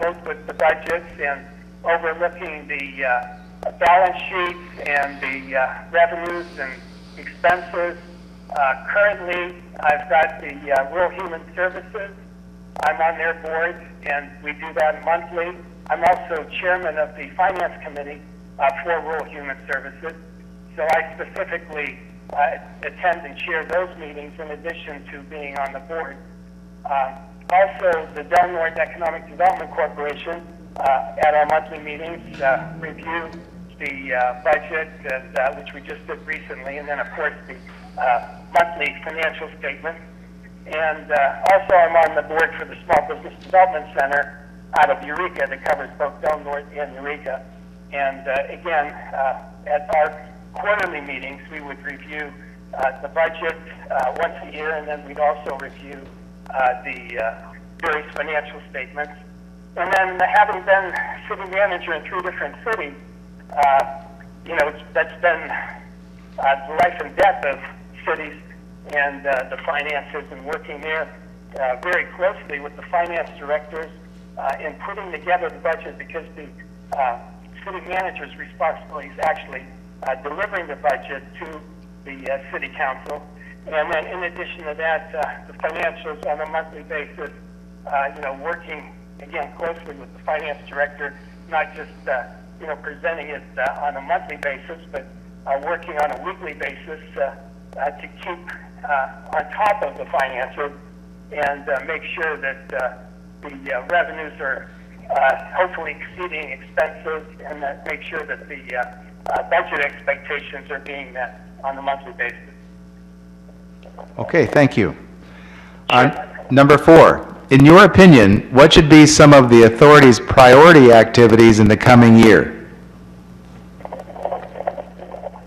S12: both with the budgets and overlooking the balance sheets and the revenues and expenses. Currently, I've got the Rural Human Services. I'm on their board, and we do that monthly. I'm also chairman of the Finance Committee for Rural Human Services, so I specifically attend and chair those meetings in addition to being on the board. Also, the Del Norte Economic Development Corporation at our monthly meetings review the budget, which we just did recently, and then of course the monthly financial statements. And also I'm on the board for the Small Business Development Center out of Eureka that covers both Del Norte and Eureka. And again, at our quarterly meetings, we would review the budget once a year, and then we'd also review the various financial statements. And then having been city manager in 3 different cities, you know, that's been the life and death of cities and the finances, and working there very closely with the finance directors in putting together the budget, because the city manager's responsibility is actually delivering the budget to the city council. And then in addition to that, the financials on a monthly basis, you know, working again closely with the finance director, not just you know, presenting it on a monthly basis, but working on a weekly basis to keep on top of the finances and make sure that the revenues are hopefully exceeding expenses, and that make sure that the budget expectations are being met on a monthly basis.
S1: Okay, thank you. Number 4, in your opinion, what should be some of the authority's priority activities in the coming year?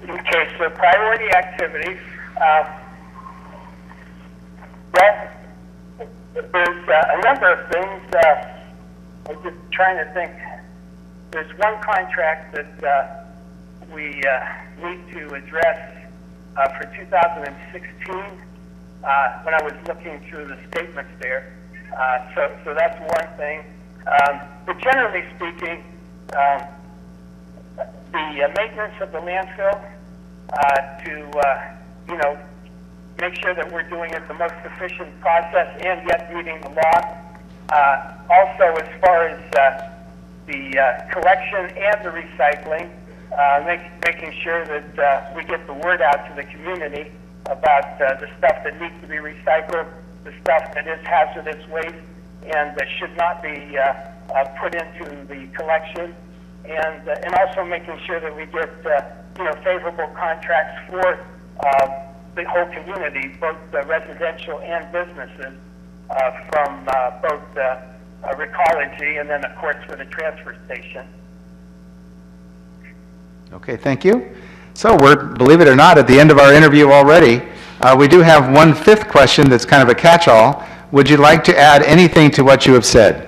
S12: Okay, so priority activities. Well, there's a number of things. I'm just trying to think. There's one contract that we need to address for 2016 when I was looking through the statements there. So that's one thing. But generally speaking, the maintenance of the landfill to, you know, make sure that we're doing it the most efficient process and yet meeting the law. Also, as far as the collection and the recycling, making sure that we get the word out to the community about the stuff that needs to be recycled, the stuff that is hazardous waste and that should not be put into the collection, and also making sure that we get you know, favorable contracts for the whole community, both residential and businesses, from both Recology and then of course for the transfer station.
S1: Okay, thank you. So we're, believe it or not, at the end of our interview already. We do have one 5th question that's kind of a catch-all. Would you like to add anything to what you have said?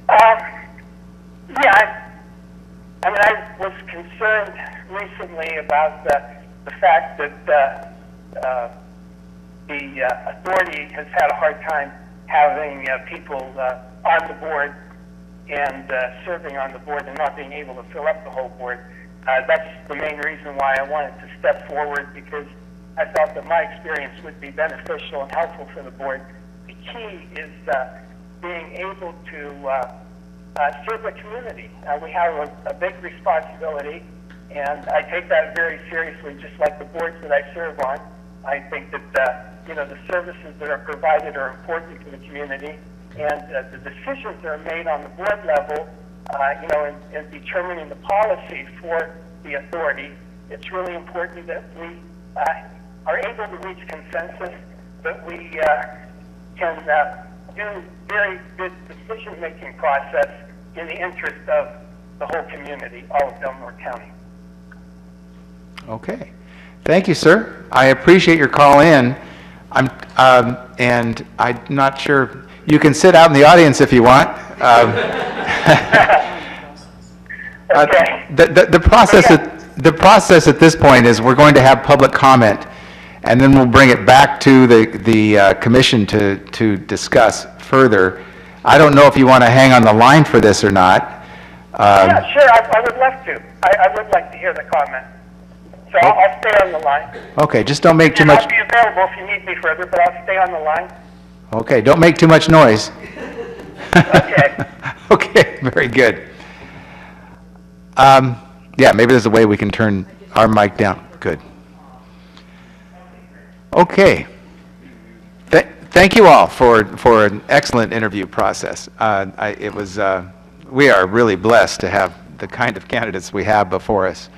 S12: Yeah, I mean, I was concerned recently about the fact that the authority has had a hard time having people on the board and serving on the board and not being able to fill up the whole board. That's the main reason why I wanted to step forward, because I thought that my experience would be beneficial and helpful for the board. The key is being able to serve the community. We have a big responsibility, and I take that very seriously, just like the boards that I serve on. I think that you know, the services that are provided are important to the community, and the decisions that are made on the board level, in determining the policy for the authority, it's really important that we are able to reach consensus, that we can do very good decision-making process in the interest of the whole community, all of Delmore County.
S1: Okay. Thank you, sir. I appreciate your call in. And I'm not sure, you can sit out in the audience if you want.
S12: Okay.
S1: The process at this point is we're going to have public comment, and then we'll bring it back to the commission to discuss further. I don't know if you want to hang on the line for this or not.
S12: Yeah, sure, I would love to. I would like to hear the comment. So I'll stay on the line.
S1: Okay, just don't make too
S12: And
S1: much.
S12: I'll be available if you need me further, but I'll stay on the line.
S1: Okay, don't make too much noise.
S12: Okay.
S1: Okay, very good. Yeah, maybe there's a way we can turn our mic down. Good. Okay. Thank you all for an excellent interview process. We are really blessed to have the kind of candidates we have before us.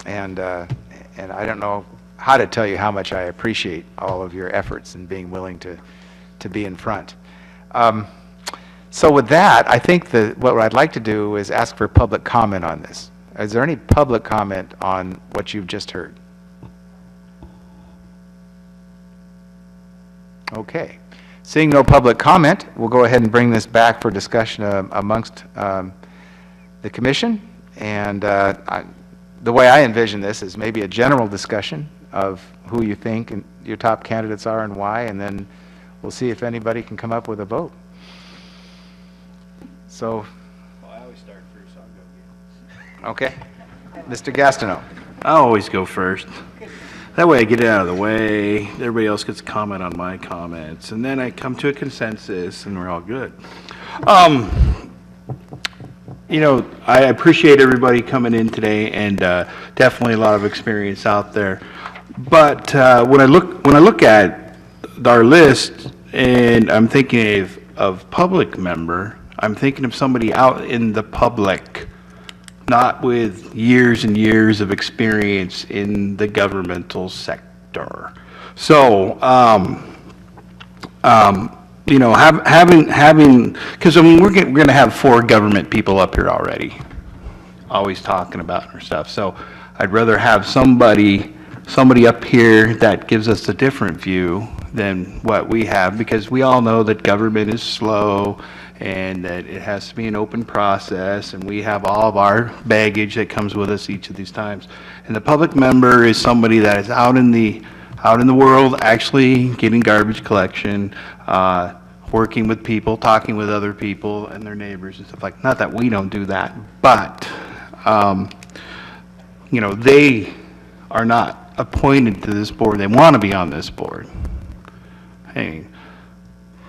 S1: And I don't know how to tell you how much I appreciate all of your efforts in being willing to be in front. So with that, I think that what I'd like to do is ask for public comment on this. Is there any public comment on what you've just heard? Okay. Seeing no public comment, we'll go ahead and bring this back for discussion amongst the commission. And the way I envision this is maybe a general discussion of who you think and your top candidates are and why, and then we'll see if anybody can come up with a vote. So,
S3: Well, I always start first, so I'll go
S1: okay. Mr. Gastineau.
S13: I always go first. That way I get it out of the way, everybody else gets to comment on my comments, and then I come to a consensus and we're all good. I appreciate everybody coming in today, and definitely a lot of experience out there. But when I look at our list, and I'm thinking of public member, I'm thinking of somebody out in the public, not with years and years of experience in the governmental sector. So, having, because we're going to have 4 government people up here already, always talking about our stuff. So I'd rather have somebody up here that gives us a different view than what we have, because we all know that government is slow and that it has to be an open process, and we have all of our baggage that comes with us each of these times. And the public member is somebody that is out in the world, actually getting garbage collection, working with people, talking with other people and their neighbors and stuff like. Not that we don't do that, but they are not appointed to this board. They want to be on this board. Hey,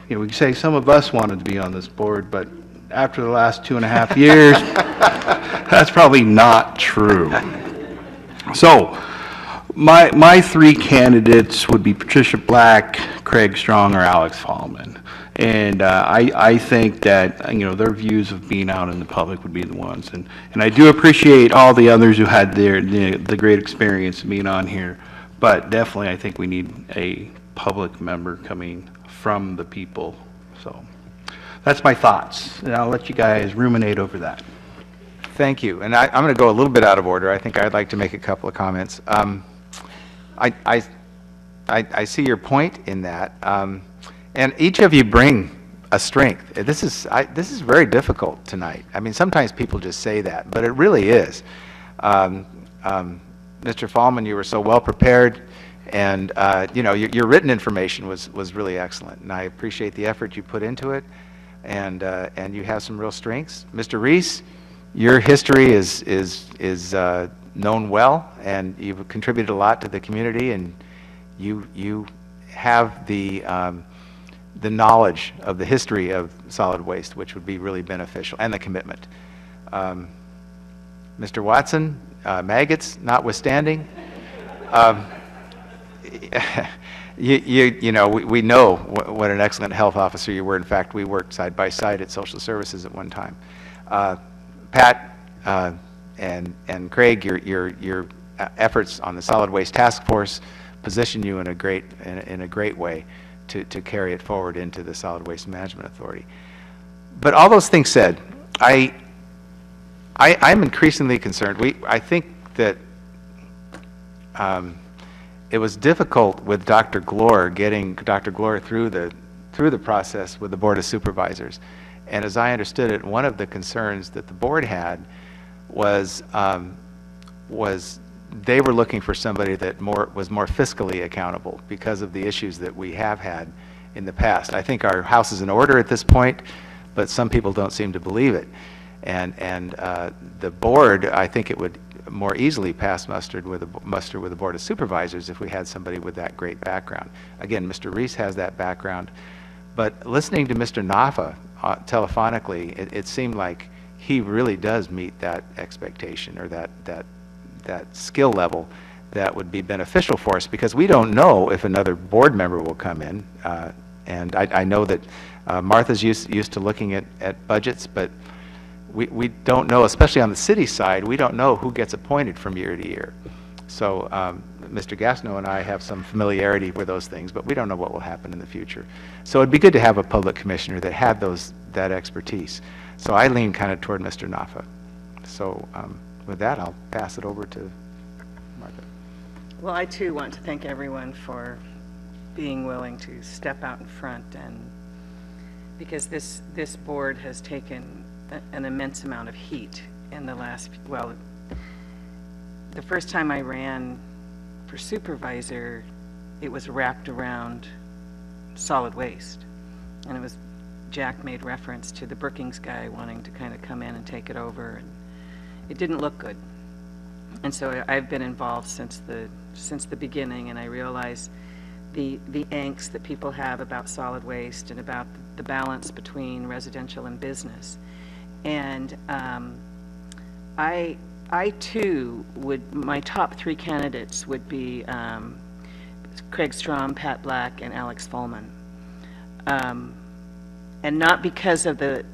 S13: we can say some of us wanted to be on this board, but after the last 2.5 years, that's probably not true. So, my 3 candidates would be Patricia Black, Craig Strong, or Alex Fallman. And I think that, their views of being out in the public would be the ones. And I do appreciate all the others who had the great experience of being on here. But definitely, I think we need a public member coming from the people. So that's my thoughts. And I'll let you guys ruminate over that.
S1: Thank you. And I'm going to go a little bit out of order. I think I'd like to make a couple of comments. I see your point in that. And each of you bring a strength. This is very difficult tonight. I mean, sometimes people just say that, but it really is. Mr. Fallman, you were so well prepared, and your written information was really excellent, and I appreciate the effort you put into it. And you have some real strengths. Mr. Reese, your history is known well, and you've contributed a lot to the community, and you have the knowledge of the history of solid waste, which would be really beneficial, and the commitment. Mr. Watson, maggots notwithstanding, you know, we know what an excellent health officer you were. In fact, we worked side by side at Social Services at one time. Pat and Craig, your efforts on the Solid Waste Task Force position you in a great way to carry it forward into the Solid Waste Management Authority. But all those things said, I'm increasingly concerned. I think that it was difficult with Dr. Glore, getting Dr. Glore through the process with the Board of Supervisors. And as I understood it, one of the concerns that the board had was they were looking for somebody that was more fiscally accountable because of the issues that we have had in the past. I think our house is in order at this point, but some people don't seem to believe it. And the board, I think it would more easily pass muster with the Board of Supervisors if we had somebody with that great background. Again, Mr. Reese has that background, but listening to Mr. Nafa telephonically, it seemed like he really does meet that expectation, or that skill level that would be beneficial for us, because we don't know if another board member will come in. And I know that Martha's used to looking at budgets, but we don't know, especially on the city side, we don't know who gets appointed from year to year. So Mr. Gastineau and I have some familiarity with those things, but we don't know what will happen in the future. So it'd be good to have a public commissioner that had that expertise. So I lean kind of toward Mr. Nafa. So with that, I'll pass it over to Martha.
S2: Well, I too want to thank everyone for being willing to step out in front, and because this board has taken an immense amount of heat in the last, well, the first time I ran for supervisor, it was wrapped around solid waste. And it was, Jack made reference to the Brookings guy wanting to kind of come in and take it over, and it didn't look good. And so I've been involved since the beginning, and I realize the angst that people have about solid waste and about the balance between residential and business. And I too my top three candidates would be Craig Strom, Pat Black, and Alex Folman. And not because of the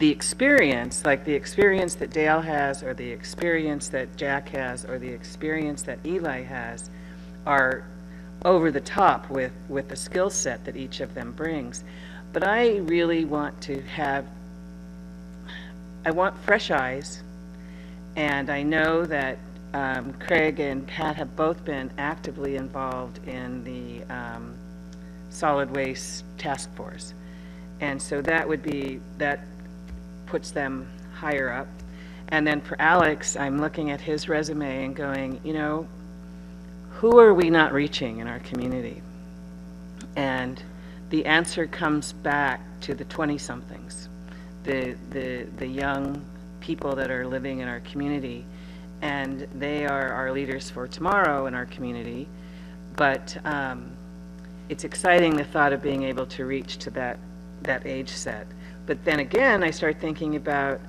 S2: experience, like the experience that Dale has, or the experience that Jack has, or the experience that Eli has, are over the top with the skill set that each of them brings. But I really want to have, I want fresh eyes, and I know that Craig and Pat have both been actively involved in the solid waste task force. And so that puts them higher up. And then for Alex, I'm looking at his resume and going, you know, who are we not reaching in our community? And the answer comes back to the 20-somethings, the young people that are living in our community, and they are our leaders for tomorrow in our community. But it's exciting, the thought of being able to reach to that age set. But then again, I start thinking about,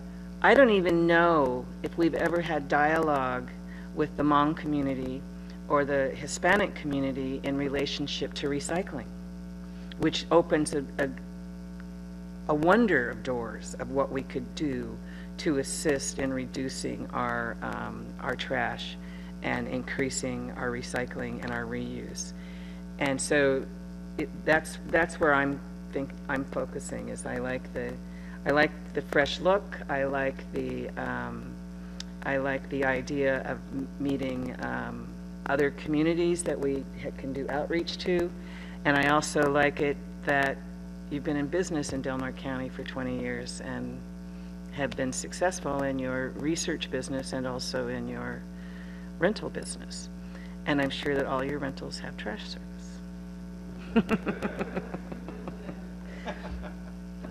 S2: I don't even know if we've ever had dialogue with the Hmong community or the Hispanic community in relationship to recycling, which opens a wonder of doors of what we could do to assist in reducing our trash and increasing our recycling and our reuse. And so that's where I'm focusing. Is I like the fresh look. I like the idea of meeting other communities that we can do outreach to, and I also like it that you've been in business in Del Norte County for 20 years and have been successful in your research business and also in your rental business. And I'm sure that all your rentals have trash service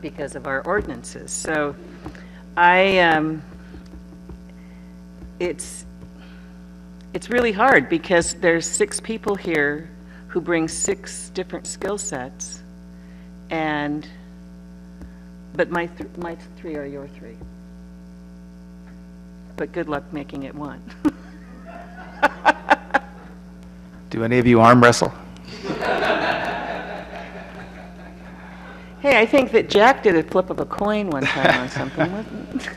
S2: because of our ordinances. So it's really hard because there's 6 people here who bring 6 different skill sets, but my 3 are your 3. But good luck making it 1.
S1: Do any of you arm wrestle?
S2: Hey, I think that Jack did a flip of a coin one time on something, wasn't it?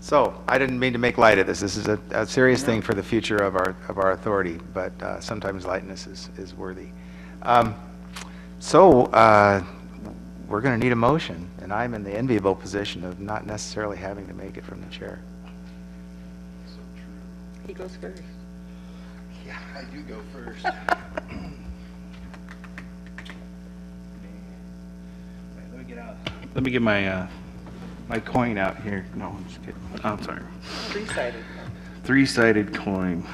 S1: So, I didn't mean to make light of this. This is a serious thing for the future of our authority, but sometimes lightness is worthy. We're going to need a motion, and I'm in the enviable position of not necessarily having to make it from the chair.
S2: He goes first.
S13: Yeah, I do go first. Let me get out. Let me get my my coin out here. No, I'm just kidding. Oh, I'm sorry.
S2: Three-sided.
S13: Three-sided coin.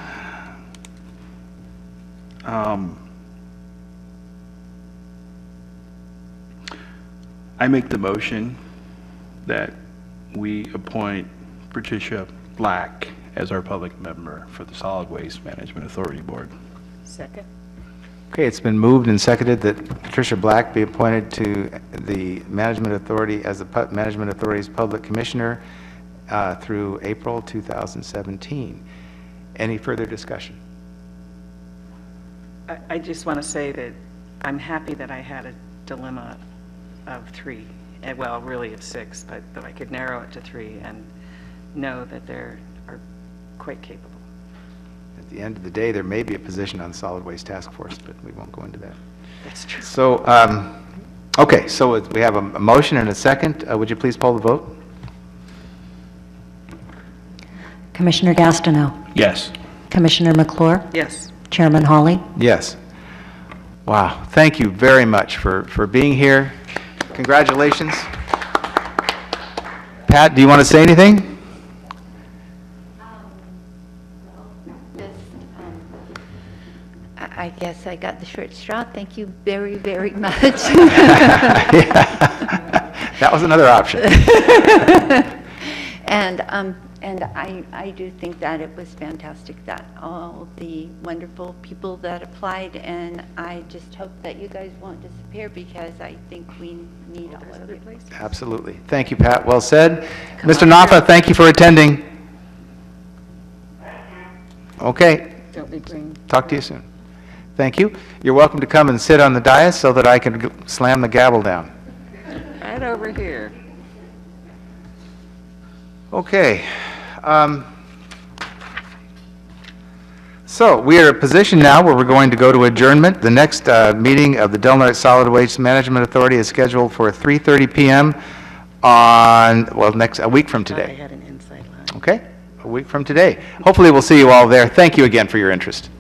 S13: I make the motion that we appoint Patricia Black as our public member for the Solid Waste Management Authority Board.
S2: Second.
S1: Okay, it's been moved and seconded that Patricia Black be appointed to the Management Authority as the Management Authority's Public Commissioner through April 2017. Any further discussion?
S2: I just want to say that I'm happy that I had a dilemma of 3, well, really of 6, but that I could narrow it to 3 and know that they are quite capable.
S1: At the end of the day, there may be a position on the Solid Waste Task Force, but we won't go into that.
S2: That's true.
S1: So, okay, so we have a motion and a second. Would you please poll the vote?
S4: Commissioner Gastineau?
S13: Yes.
S4: Commissioner McClure?
S2: Yes.
S4: Chairman Hawley?
S1: Yes. Wow, thank you very much for being here. Congratulations. Pat, do you want to say anything?
S8: I guess I got the short straw. Thank you very, very much.
S1: That was another option.
S8: And I do think that it was fantastic that all the wonderful people that applied, and I just hope that you guys won't disappear because I think we need all of you.
S1: Absolutely. Thank you, Pat. Well said. Mr. Naffa, thank you for attending. Okay.
S2: Don't be green.
S1: Talk to you soon. Thank you. You're welcome to come and sit on the dais so that I can slam the gavel down.
S2: Right over here.
S1: Okay. So we are in a position now where we're going to go to adjournment. The next meeting of the Del Norte Solid Waste Management Authority is scheduled for 3:30 p.m. on, well, a week from
S2: I
S1: today.
S2: had an inside line.
S1: Okay? A week from today. Hopefully we'll see you all there. Thank you again for your interest.